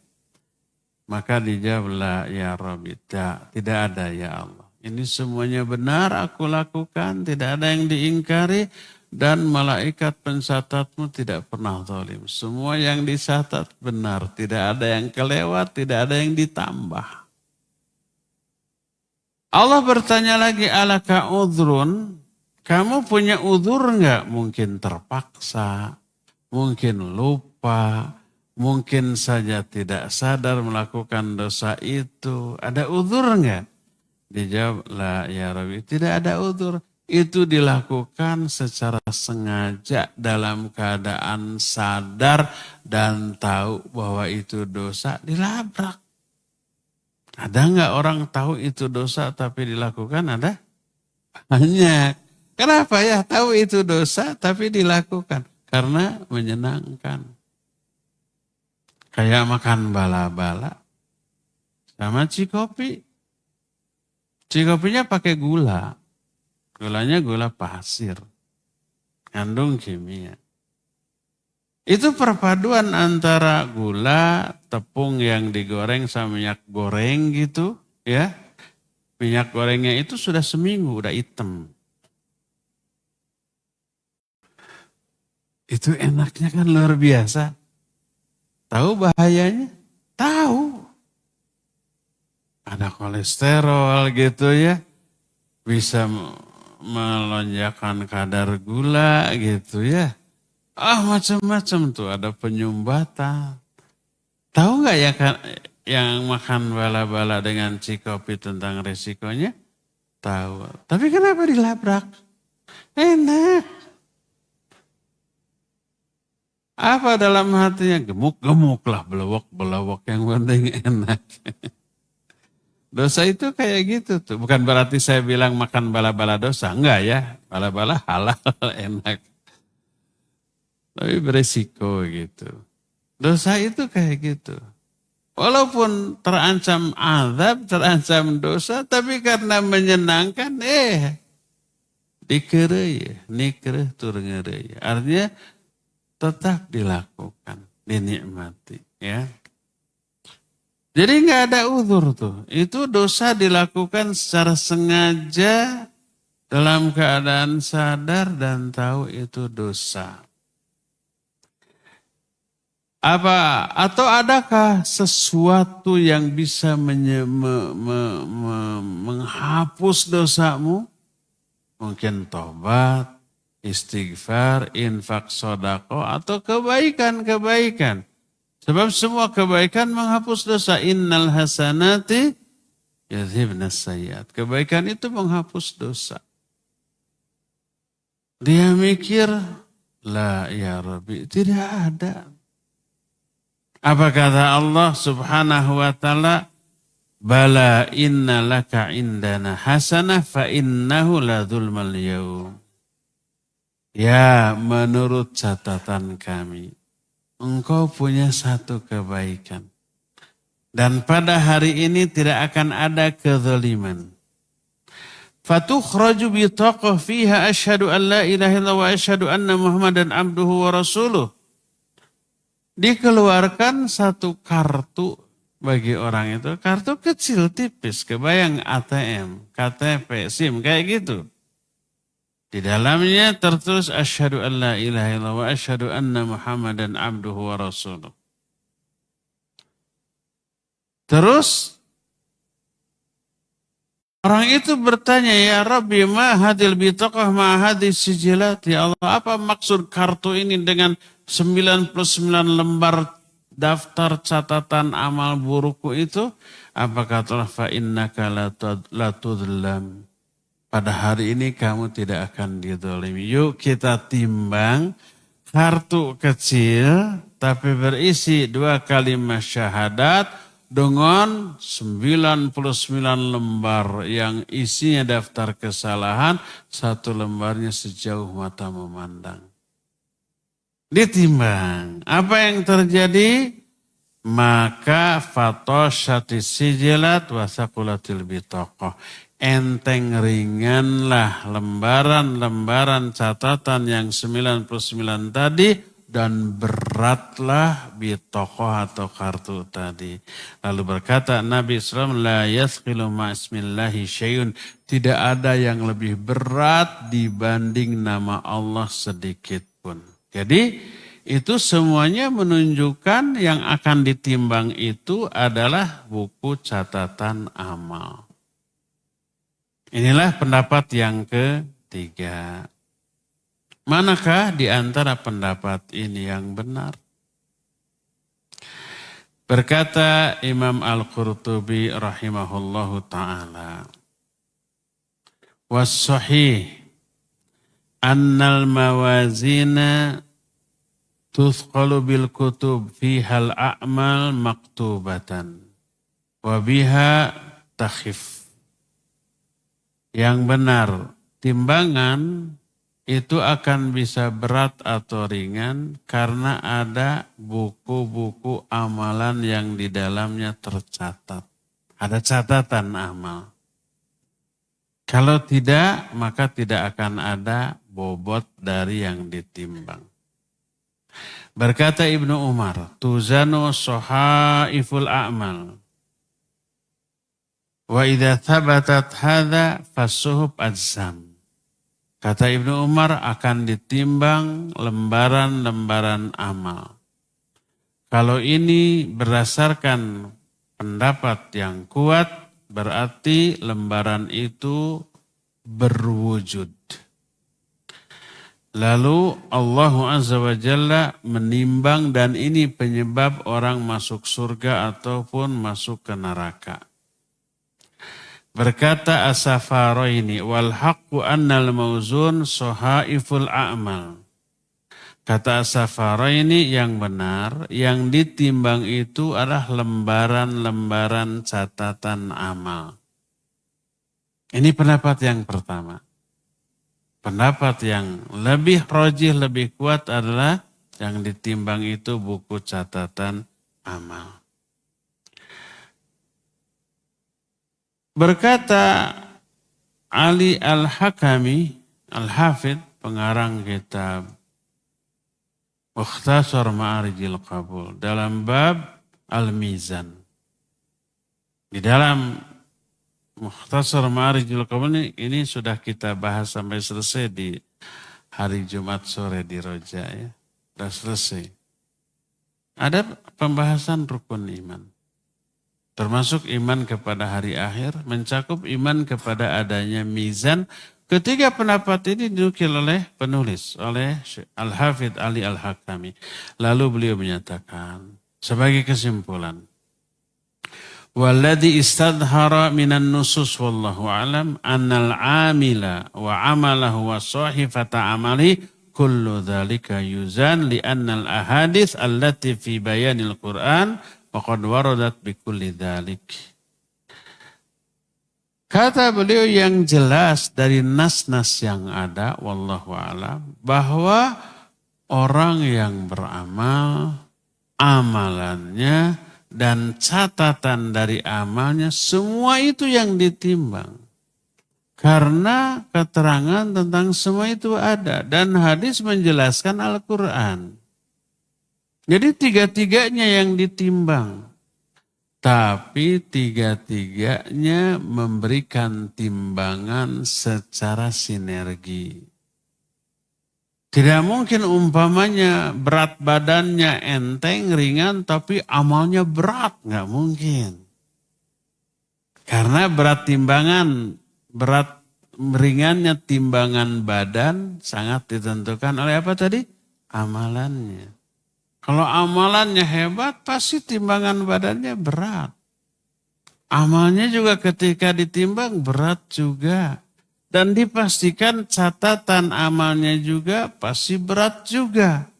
Maka dijawablah, ya Rabbi, tidak ada ya Allah. Ini semuanya benar aku lakukan, tidak ada yang diingkari. Dan malaikat pencatatmu tidak pernah zalim. Semua yang dicatat benar, tidak ada yang kelewat, tidak ada yang ditambah. Allah bertanya lagi, alaka udhrun? Kamu punya udzur enggak? Mungkin terpaksa, mungkin lupa, mungkin saja tidak sadar melakukan dosa itu. Ada udzur enggak? Dijawab, la ya Rabbi, tidak ada udzur. Itu dilakukan secara sengaja dalam keadaan sadar dan tahu bahwa itu dosa, dilabrak. Ada enggak orang tahu itu dosa tapi dilakukan? Ada? Banyak. Kenapa ya? Tahu itu dosa tapi dilakukan. Karena menyenangkan. Kayak makan bala-bala sama cikopi. Cikopinya pakai gula. Gulanya gula pasir. Kandung kimia. Itu perpaduan antara gula, tepung yang digoreng sama minyak goreng gitu. Ya, minyak gorengnya itu sudah seminggu, udah hitam. Itu enaknya kan luar biasa. Tahu bahayanya? Tahu. Ada kolesterol gitu ya. Bisa melonjakkan kadar gula gitu ya. Macam-macam tuh, ada penyumbatan. Tahu nggak ya yang makan bala-bala dengan cikopi tentang resikonya? Tahu. Tapi kenapa dilabrak? Enak. Apa dalam hatinya? Gemuk-gemuk lah, belawak-belawak, yang penting enak. Dosa itu kayak gitu tuh. Bukan berarti saya bilang makan bala-bala dosa. Enggak ya, bala-bala halal, enak. Tapi beresiko gitu. Dosa itu kayak gitu. Walaupun terancam azab, terancam dosa, tapi karena menyenangkan, dikerei, nikreh tur ngerei. Artinya tetap dilakukan, dinikmati, ya. Jadi nggak ada uzur tuh. Itu dosa dilakukan secara sengaja dalam keadaan sadar dan tahu itu dosa. Atau adakah sesuatu yang bisa menghapus dosamu? Mungkin tobat, istighfar, infak sodako, atau kebaikan-kebaikan. Sebab semua kebaikan menghapus dosa. Innal hasanati yadhibnas sayyiat. Kebaikan itu menghapus dosa. Dia mikir, la ya Rabbi, tidak ada. Apa kata Allah subhanahu wa ta'ala? Bala inna laka indana hasanah fa innahu la dhulmal yaum. Ya, menurut catatan kami, engkau punya satu kebaikan. Dan pada hari ini tidak akan ada kezaliman. Fatukhraju bitaqah fiha asyhadu an la ilaha illallah wa asyhadu anna Muhammadan abduhu wa rasuluh. Dikeluarkan satu kartu bagi orang itu. Kartu kecil tipis, kebayang ATM, KTP, SIM, kayak gitu. Di dalamnya tertulis asyhadu an la ilaha illallah wa asyhadu anna Muhammadan abduhu wa rasuluh. Terus orang itu bertanya, ya Rabbi, ma hadil bitaqah ma hadis sijilat, ya Allah, apa maksud kartu ini dengan 99 lembar daftar catatan amal burukku itu? Apa kata Allah, fa innaka la tudlam. Pada hari ini kamu tidak akan dizalimi. Yuk kita timbang kartu kecil tapi berisi 2 kalimat syahadat dengan 99 lembar yang isinya daftar kesalahan, 1 lembarnya sejauh mata memandang. Ditimbang. Apa yang terjadi? Maka fatoshatis sijilat wasakulatil bitaqah. Enteng ringanlah lembaran-lembaran catatan yang 99 tadi dan beratlah bitaqah atau kartu tadi. Lalu berkata Nabi SAW, la yathqilu ma'ismillahi syai'un. Tidak ada yang lebih berat dibanding nama Allah sedikit pun. Jadi itu semuanya menunjukkan yang akan ditimbang itu adalah buku catatan amal. Inilah pendapat yang ketiga. Manakah di antara pendapat ini yang benar? Berkata Imam Al-Qurtubi rahimahullahu ta'ala, was-sahih annal mawazina tuthqalu bil kutub fihal a'mal maktubatan wa biha takhif. Yang benar, timbangan itu akan bisa berat atau ringan karena ada buku-buku amalan yang di dalamnya tercatat. Ada catatan amal. Kalau tidak, maka tidak akan ada bobot dari yang ditimbang. Berkata Ibnu Umar, tuzanu sohaiful a'mal. Wa idza thabatat hadza fasuhub adzam. Kata Ibnu Umar, akan ditimbang lembaran-lembaran amal. Kalau ini berdasarkan pendapat yang kuat, berarti lembaran itu berwujud. Lalu Allah Azza wa Jalla menimbang dan ini penyebab orang masuk surga ataupun masuk ke neraka. Berkata As-Safaroini, wal haqqu annal mauzun sohaiful a'mal. Kata As-Safaroini yang benar, yang ditimbang itu adalah lembaran-lembaran catatan amal. Ini pendapat yang pertama. Pendapat yang lebih rajih, lebih kuat adalah yang ditimbang itu buku catatan amal. Berkata Ali Al-Hakami, Al-Hafidh, pengarang kitab Mukhtasar Ma'arijil Qabul, dalam bab Al-Mizan. Di dalam Mukhtasar Ma'arijil Qabul ini sudah kita bahas sampai selesai di hari Jumat sore di Roja ya. Sudah selesai. Ada pembahasan rukun iman. Termasuk iman kepada hari akhir, mencakup iman kepada adanya mizan. Ketiga pendapat ini dinukil oleh penulis, oleh Al-Hafidh Ali Al-Hakami. Lalu beliau menyatakan sebagai kesimpulan, walladhi istadhara minan nusus wallahu alam annal amila wa amalahu wa sahifata amali kullu dhalika yuzan li annal ahadith allati fi bayanil Qur'an faqad waradat bi kulli dhalik. Kata beliau yang jelas dari nas-nas yang ada wallahu alam bahwa orang yang beramal amalannya dan catatan dari amalnya, semua itu yang ditimbang. Karena keterangan tentang semua itu ada. Dan hadis menjelaskan Al-Quran. Jadi tiga-tiganya yang ditimbang. Tapi tiga-tiganya memberikan timbangan secara sinergi. Tidak mungkin umpamanya berat badannya enteng, ringan, tapi amalnya berat. Nggak mungkin. Karena berat ringannya timbangan badan sangat ditentukan oleh apa tadi? Amalannya. Kalau amalannya hebat, pasti timbangan badannya berat. Amalnya juga ketika ditimbang berat juga. Dan dipastikan catatan amalnya juga pasti berat juga.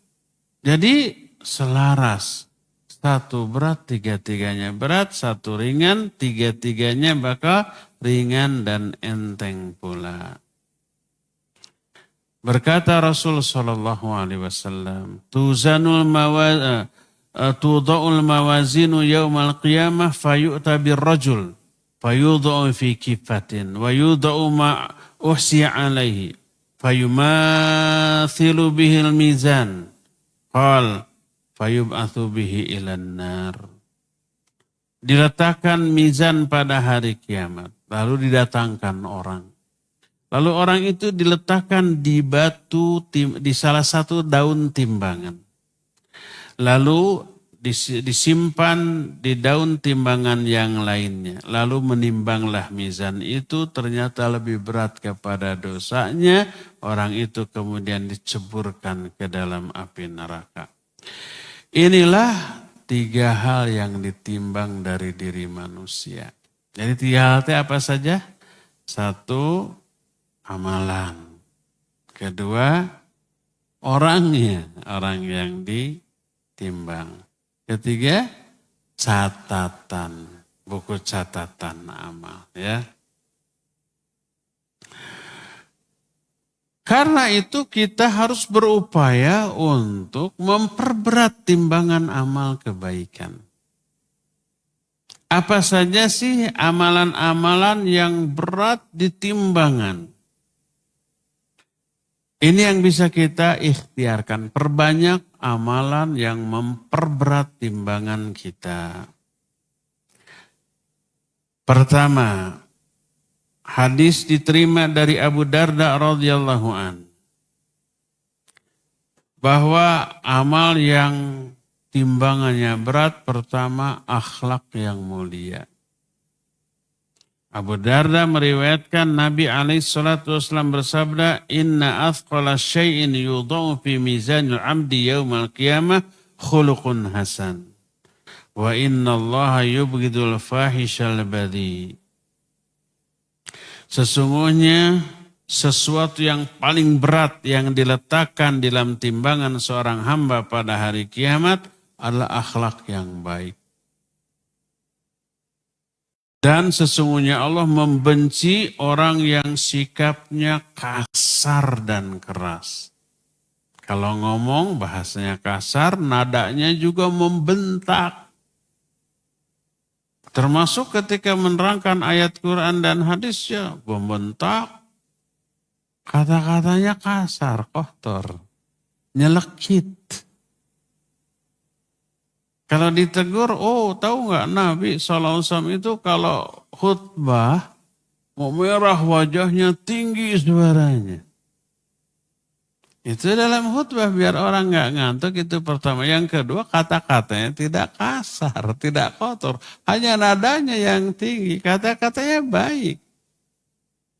Jadi selaras. Satu berat, tiga-tiganya berat. Satu ringan, tiga-tiganya bakal ringan dan enteng pula. Berkata Rasul sallallahu alaihi wasallam, tudha'ul mawazinu yaumal qiyamah fayu'ta birrajul fayudha'u fi kifatin wa yudha'u ma uhsiya alaihi fayumathilu bihil mizan qal fayub'athu bihi ilan nar. Diletakkan mizan pada hari kiamat, lalu didatangkan orang. Lalu orang itu diletakkan di batu, di salah satu daun timbangan. Lalu disimpan di daun timbangan yang lainnya. Lalu menimbanglah mizan itu, ternyata lebih berat kepada dosanya. Orang itu kemudian diceburkan ke dalam api neraka. Inilah tiga hal yang ditimbang dari diri manusia. Jadi tiga hal itu apa saja? Satu, amalan. Kedua, orangnya, orang yang ditimbang. Ketiga, catatan, buku catatan amal, ya. Karena itu kita harus berupaya untuk memperberat timbangan amal kebaikan. Apa saja sih amalan-amalan yang berat di timbangan? Ini yang bisa kita ikhtiarkan. Perbanyak amalan yang memperberat timbangan kita. Pertama, hadis diterima dari Abu Darda radhiyallahu an, bahwa amal yang timbangannya berat, pertama akhlak yang mulia. Abu Darda meriwayatkan Nabi SAW bersabda, Inna athqala syai'in yudha'u fi mizanil abdi yawmal qiyamah khuluqun hasan. Wa inna allaha yubghidul fahishal badhi. Sesungguhnya sesuatu yang paling berat yang diletakkan dalam timbangan seorang hamba pada hari kiamat adalah akhlak yang baik. Dan sesungguhnya Allah membenci orang yang sikapnya kasar dan keras. Kalau ngomong bahasanya kasar, nadanya juga membentak. Termasuk ketika menerangkan ayat Quran dan hadis ya membentak. Kata-katanya kasar, kotor, nyelekit. Kalau ditegur, oh tahu nggak Nabi SAW itu kalau khutbah mau merah wajahnya tinggi suaranya. Itu dalam khutbah biar orang nggak ngantuk itu pertama. Yang kedua kata-katanya tidak kasar, tidak kotor. Hanya nadanya yang tinggi, kata-katanya baik.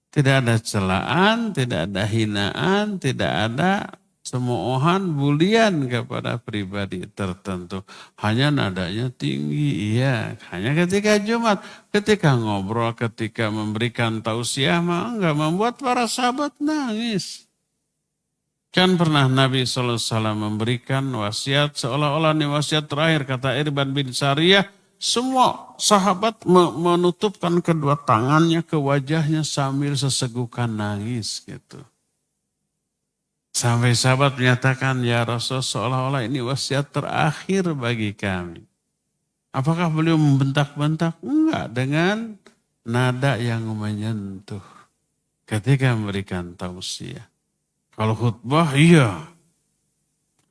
Tidak ada celaan, tidak ada hinaan, tidak ada cemoohan, bulian kepada pribadi tertentu. Hanya nadanya tinggi, iya. Hanya ketika Jumat, ketika ngobrol, ketika memberikan tausiah, enggak membuat para sahabat nangis. Kan pernah Nabi SAW memberikan wasiat, seolah-olah ini wasiat terakhir, kata Irban bin Sariyah, semua sahabat menutupkan kedua tangannya ke wajahnya sambil sesegukan nangis gitu. Sampai sahabat menyatakan, ya Rasul seolah-olah ini wasiat terakhir bagi kami. Apakah beliau membentak-bentak? Enggak, dengan nada yang menyentuh ketika memberikan tausiah. Kalau khutbah, iya.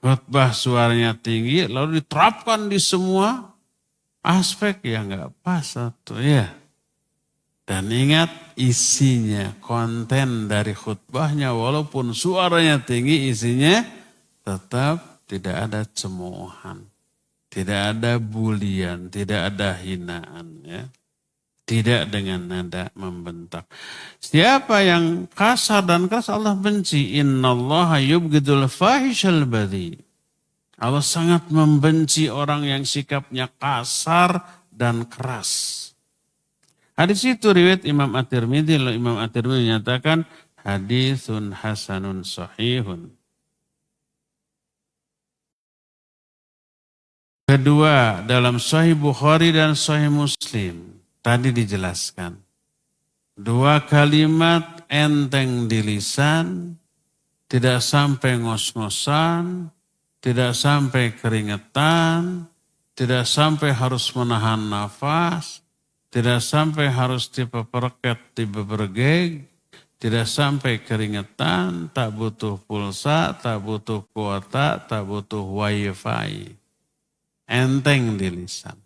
Khutbah suaranya tinggi, lalu diterapkan di semua aspek yang enggak pas satu ya. Dan ingat isinya, konten dari khutbahnya walaupun suaranya tinggi isinya tetap tidak ada cemoohan. Tidak ada bulian, tidak ada hinaan ya. Tidak dengan nada membentak. Siapa yang kasar dan keras Allah benci. Innallaha yubghidul fahishal badhi. Allah sangat membenci orang yang sikapnya kasar dan keras. Hadis itu riwayat Imam At-Tirmidzi, lalu Imam At-Tirmidzi menyatakan hadisun hasanun sahihun. Kedua, dalam Sahih Bukhari dan Sahih Muslim tadi dijelaskan. Dua kalimat enteng di lisan, tidak sampai ngos-ngosan, tidak sampai keringetan, tidak sampai harus menahan nafas, tidak sampai harus tipe perket, tipe bergeg, tidak sampai keringetan, tak butuh pulsa, tak butuh kuota, tak butuh wifi. Enteng di lisan.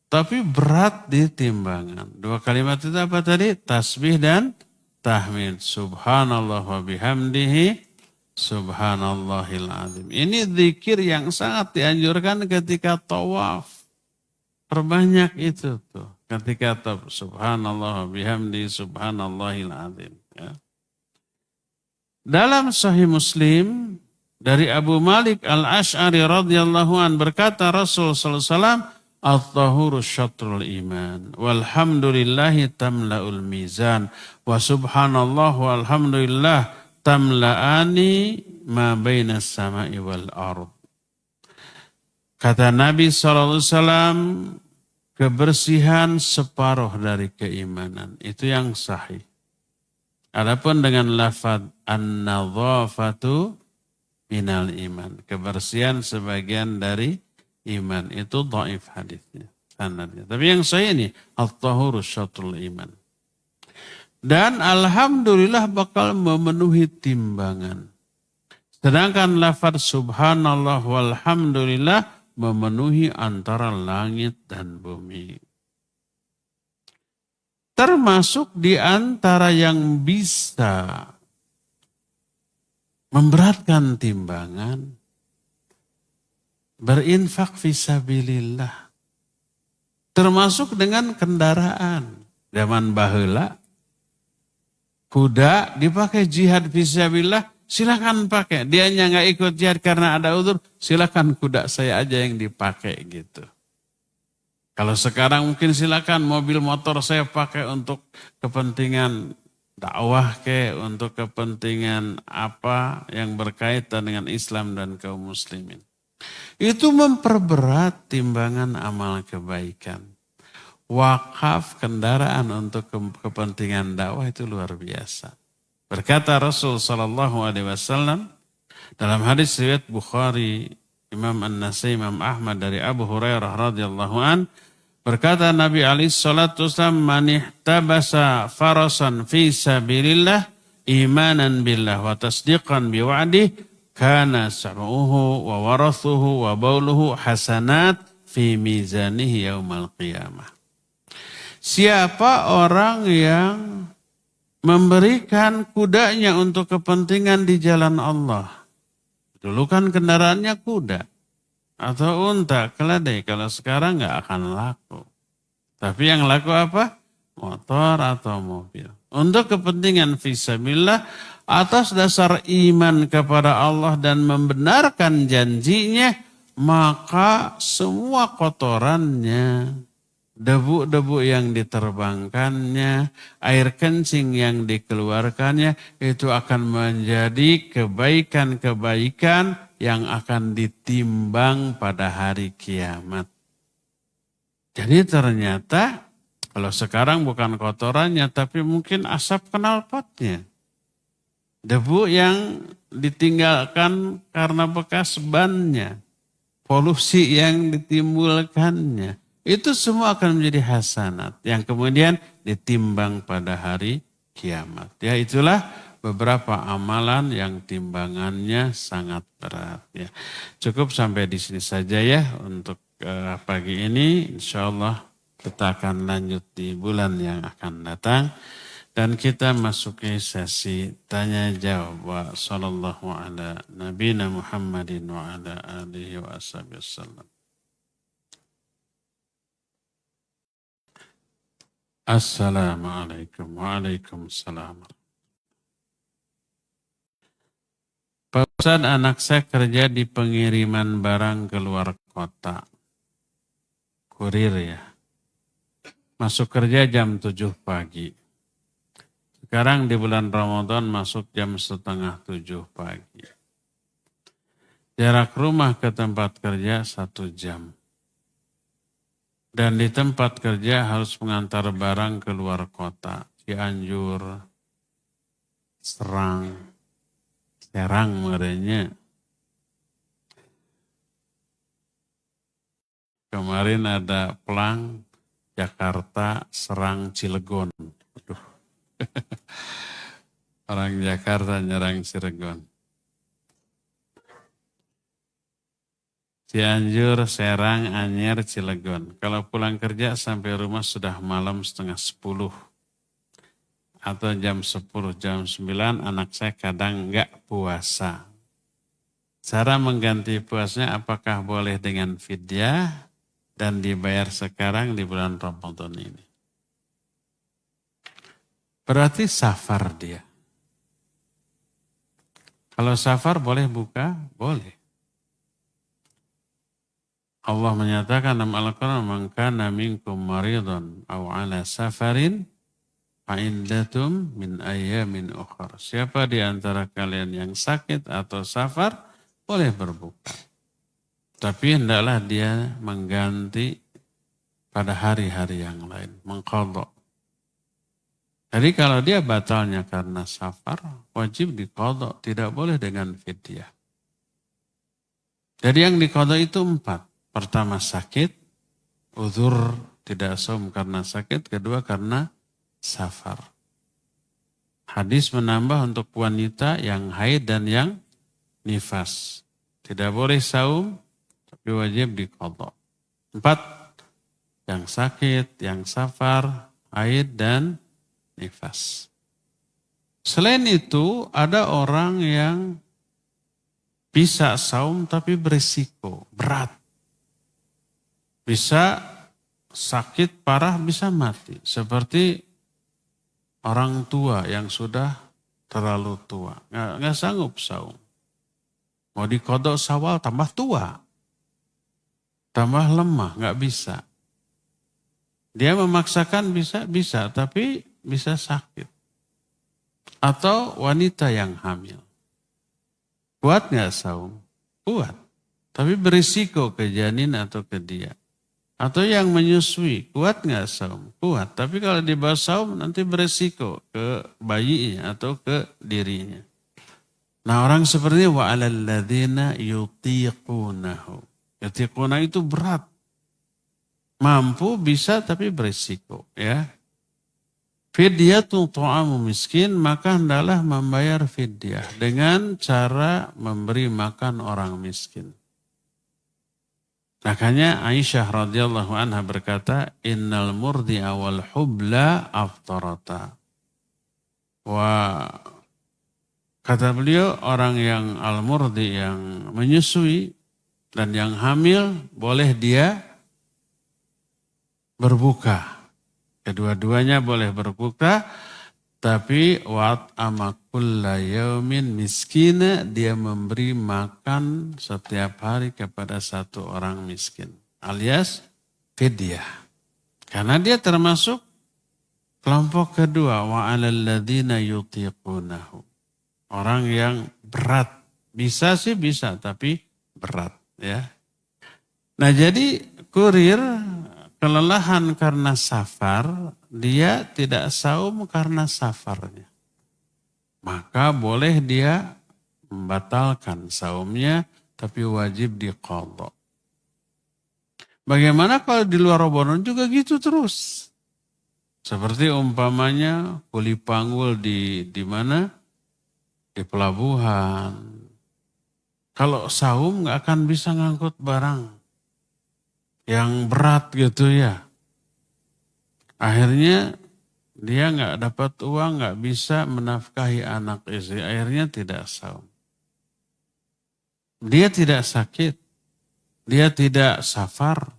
Tapi berat di timbangan. Dua kalimat itu apa tadi? Tasbih dan tahmid. Subhanallah wa bihamdihi, subhanallahil azim. Ini zikir yang sangat dianjurkan ketika tawaf. Perbanyak itu tuh. Ketika subhanallah bihamdi subhanallahil azim. Ya. Dalam Sahih Muslim dari Abu Malik Al-Ash'ari radhiyallahu an berkata Rasul sallallahu alaihi wasallam, "At-tahuru syatrul iman, walhamdulillahi tamla'ul mizan, wa subhanallah walhamdulillah tamla'ani ma bainas sama'i wal ard." Kata Nabi SAW, kebersihan separuh dari keimanan. Itu yang sahih. Adapun dengan lafaz an-nadhafatu minal iman. Kebersihan sebagian dari iman. Itu dhaif hadisnya, sanadnya. Tapi yang sahih ini, at-tahuru syatrul iman. Dan alhamdulillah bakal memenuhi timbangan. Sedangkan lafaz subhanallah walhamdulillah memenuhi antara langit dan bumi. Termasuk di antara yang bisa memberatkan timbangan, berinfak fisabilillah. Termasuk dengan kendaraan. Zaman baheula kuda dipakai jihad fisabilillah, silakan pakai. Dianya nggak ikut jihad karena ada uzur, silakan kuda saya aja yang dipakai gitu. Kalau sekarang mungkin silakan mobil motor saya pakai untuk kepentingan dakwah untuk kepentingan apa yang berkaitan dengan Islam dan kaum muslimin. Itu memperberat timbangan amal kebaikan. Wakaf kendaraan untuk kepentingan dakwah itu luar biasa. Berkata Rasul sallallahu alaihi wasallam dalam hadis riwayat Bukhari, Imam An-Nasai, Imam Ahmad dari Abu Hurairah radhiyallahu an, berkata Nabi alaihi salatu wasallam, "Man ihtabasa farasan fi sabilillah imanan billah wa tasdiqan bi wa'dihi kana sam'uhu wa warathuhu wa bauluhu hasanat fi mizanihi yaumal qiyamah." Siapa orang yang memberikan kudanya untuk kepentingan di jalan Allah. Dulu kan kendaraannya kuda atau unta, keledai. Kalau sekarang nggak akan laku. Tapi yang laku apa? Motor atau mobil. Untuk kepentingan fisabilillah atas dasar iman kepada Allah dan membenarkan janjinya, maka semua kotorannya, debu-debu yang diterbangkannya, air kencing yang dikeluarkannya, itu akan menjadi kebaikan-kebaikan yang akan ditimbang pada hari kiamat. Jadi ternyata kalau sekarang bukan kotorannya, tapi mungkin asap knalpotnya. Debu yang ditinggalkan karena bekas bannya, polusi yang ditimbulkannya. Itu semua akan menjadi hasanat yang kemudian ditimbang pada hari kiamat. Ya, itulah beberapa amalan yang timbangannya sangat berat. Ya, cukup sampai di sini saja ya untuk pagi ini. Insya Allah kita akan lanjut di bulan yang akan datang. Dan kita masuki sesi tanya jawab. Wa sallallahu ala nabina Muhammadin wa ala alihi wa sallam. Assalamualaikum. Waalaikumsalam. Pak Ustadz, anak saya kerja di pengiriman barang ke luar kota. Kurir ya. Masuk kerja jam 7 pagi. Sekarang di bulan Ramadan masuk jam setengah 7 pagi. Jarak rumah ke tempat kerja 1 jam. Dan di tempat kerja harus mengantar barang ke luar kota. Cianjur, Serang merenya. Kemarin ada pelang Jakarta, Serang, Cilegon. Aduh. Orang Jakarta nyerang Cilegon. Cianjur, Serang, Anyer, Cilegon. Kalau pulang kerja sampai rumah sudah malam 9:30. Atau jam 10, jam 9 anak saya kadang enggak puasa. Cara mengganti puasanya apakah boleh dengan fidyah dan dibayar sekarang di bulan Ramadan ini? Berarti safar dia. Kalau safar boleh buka? Boleh. Allah menyatakan dalam Al-Quran, "Man kana minkum maridun aw ala safarin fa iddatum min ayyamin ukhra." Siapa di antara kalian yang sakit atau safar boleh berbuka. Tapi hendaklah dia mengganti pada hari-hari yang lain, mengqadha. Jadi kalau dia batalnya karena safar, wajib diqadha, tidak boleh dengan fidyah. Jadi yang diqadha itu 4. Pertama sakit, uzur tidak saum karena sakit. Kedua karena safar. Hadis menambah untuk wanita yang haid dan yang nifas. Tidak boleh saum, tapi wajib diqadha. 4. Yang sakit, yang safar, haid dan nifas. Selain itu ada orang yang bisa saum tapi berisiko, berat. Bisa sakit parah, bisa mati. Seperti orang tua yang sudah terlalu tua. Nggak sanggup saum. Mau dikodok Syawal tambah tua. Tambah lemah, nggak bisa. Dia memaksakan bisa, tapi bisa sakit. Atau wanita yang hamil. Kuat nggak saum? Kuat. Tapi berisiko ke janin atau ke dia. Atau yang menyusui, kuat nggak saum? Kuat. Tapi kalau di bawah saum nanti berisiko ke bayinya atau ke dirinya. Nah orang seperti wa 'alal ladzina yutiqunahu. Yutiquna itu berat. Mampu bisa tapi berisiko ya. Fidyatun ta'amu miskin, maka hendaklah membayar fidyah dengan cara memberi makan orang miskin. Makanya Aisyah radhiyallahu anha berkata, innal murdi'a wal hubla aftarata. Wah, kata beliau, orang yang al-murdi, yang menyusui dan yang hamil, boleh dia berbuka. Kedua-duanya boleh berbuka, tapi wat amakulla yaumin miskina, dia memberi makan setiap hari kepada satu orang miskin. Alias fidyah. Karena dia termasuk kelompok kedua, wa 'alal ladzina yutiqunahu. Orang yang berat. Bisa sih bisa, tapi berat ya. Nah jadi kurir kelelahan karena safar, dia tidak saum karena safarnya. Maka boleh dia membatalkan saumnya, tapi wajib diqadha. Bagaimana kalau di luar Ramadan juga gitu terus? Seperti umpamanya kuli panggul di mana? Di pelabuhan. Kalau saum nggak akan bisa ngangkut barang yang berat gitu ya. Akhirnya dia nggak dapat uang, nggak bisa menafkahi anak istri. Akhirnya tidak saum. Dia tidak sakit. Dia tidak safar.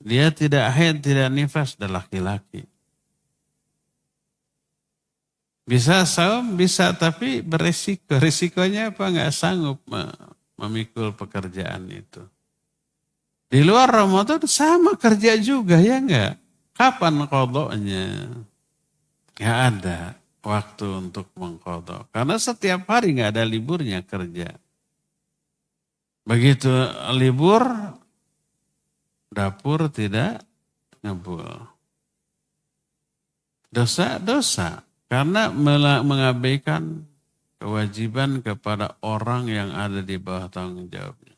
Dia tidak haid, tidak nifas, dan laki-laki. Bisa saum, bisa, tapi beresiko. Risikonya apa? Nggak sanggup memikul pekerjaan itu. Di luar Ramadan sama kerja juga ya enggak? Kapan qadanya? Enggak ada waktu untuk mengqadha. Karena setiap hari enggak ada liburnya kerja. Begitu libur, dapur tidak ngebul. Dosa-dosa. Karena mengabaikan kewajiban kepada orang yang ada di bawah tanggung jawabnya.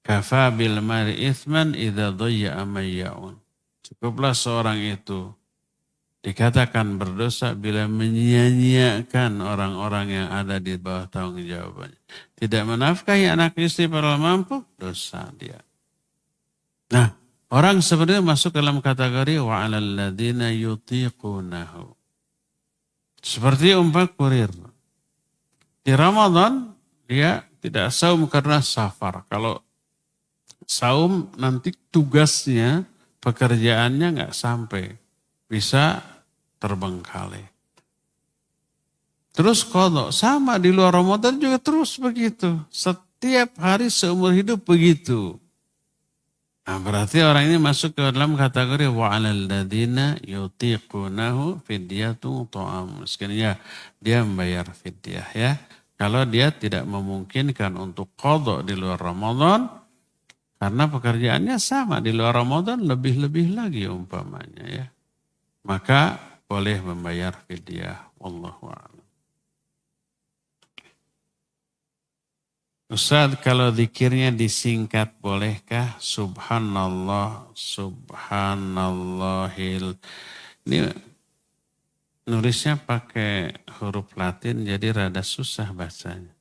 Kafa bil mari ithman idza dhayya'a mayya'un. Cukuplah seorang itu dikatakan berdosa bila menyia-nyiakan orang-orang yang ada di bawah tanggung jawabnya. Tidak menafkahi anak istri padahal mampu, dosa dia. Nah, orang sebenarnya masuk dalam kategori wa 'alal ladzina yutiqunahu. Seperti kurir. Di Ramadan dia tidak saum karena safar. Kalau saum nanti tugasnya, pekerjaannya nggak sampai, bisa terbengkalai. Terus qadha, sama di luar Ramadan juga terus begitu. Setiap hari seumur hidup begitu. Nah, berarti orang ini masuk ke dalam kategori wa 'alal ladzina yutiqunahu fidyatun ta'am miskin. Ya, dia membayar fidyah ya. Kalau dia tidak memungkinkan untuk qadha di luar Ramadan, karena pekerjaannya sama di luar Ramadan lebih-lebih lagi umpamanya ya. Maka boleh membayar fidyah. Wallahu a'lam. Ustaz, kalau zikirnya disingkat bolehkah? Subhanallah, subhanallahil. Ini nulisnya pakai huruf Latin jadi rada susah bacanya.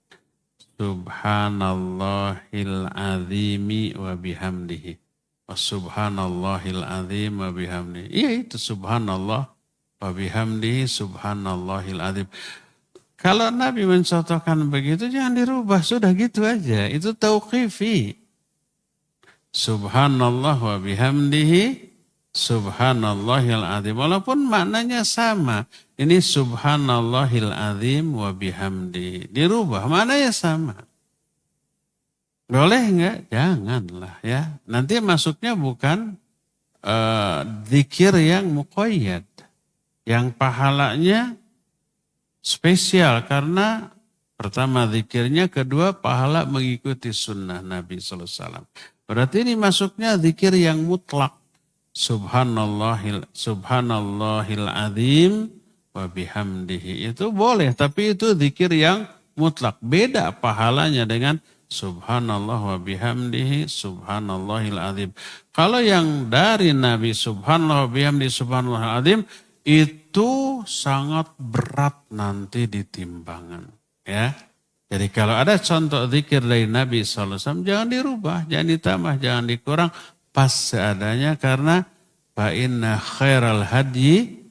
Subhanallahil azimi wa bihamdihi. Subhanallahil azim wa bihamdihi. Iya itu subhanallah wa bihamdihi subhanallahil azim. Kalau Nabi mencontohkan begitu jangan dirubah, sudah gitu aja. Itu tauqifi. Subhanallah wa bihamdihi subhanallahil azim. Walaupun maknanya sama. Ini subhanallahil azim wa bihamdi. Dirubah, mana ya sama. Boleh enggak? Janganlah ya. Nanti masuknya bukan zikir yang muqayyad. Yang pahalanya spesial karena pertama zikirnya, kedua pahala mengikuti sunnah Nabi SAW. Berarti ini masuknya zikir yang mutlak. Subhanallahil azim wa bihamdihi. Itu boleh, tapi itu zikir yang mutlak. Beda pahalanya dengan subhanallah wa bihamdihi subhanallahil azim. Kalau yang dari Nabi subhanallah wa bihamdihi subhanallahil azim, itu sangat berat nanti di timbangan. Ya. Jadi kalau ada contoh zikir dari Nabi SAW, jangan dirubah, jangan ditambah, jangan dikurang, pas seadanya, karena fa inna khairal hadyi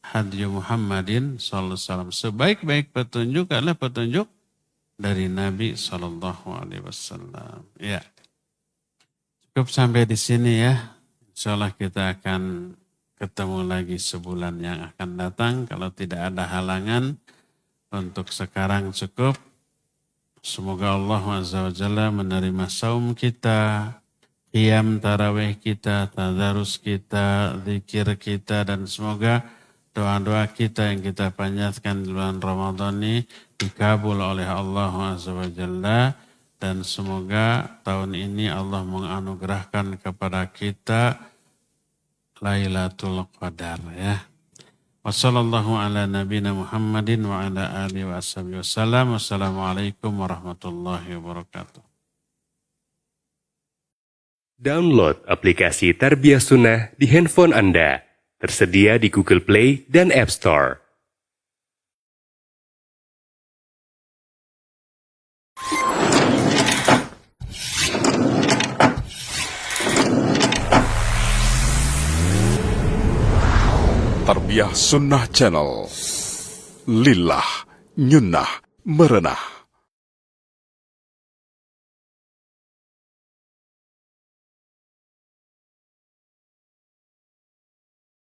hadyu Muhammadin SAW. Sebaik-baik petunjuk adalah petunjuk dari Nabi SAW. Ya. Cukup sampai di sini ya. Insyaallah kita akan ketemu lagi sebulan yang akan datang. Kalau tidak ada halangan, untuk sekarang cukup. Semoga Allah Azza wa Jalla menerima saum kita, qiyam tarawih kita, tadarus kita, zikir kita, dan semoga doa-doa kita yang kita panjatkan di bulan Ramadan ini dikabul oleh Allah Azza wa Jalla. Dan semoga tahun ini Allah menganugerahkan kepada kita Lailatul Qadar ya. Wassallallahu ala nabiyina Muhammadin wa ala alihi wa ashabihi wasallam. Wassalamualaikum warahmatullahi wabarakatuh. Download aplikasi Tarbiyah Sunnah di handphone Anda. Tersedia di Google Play dan App Store. Tarbiyah Sunnah Channel. Lillah, nyunnah, merenah.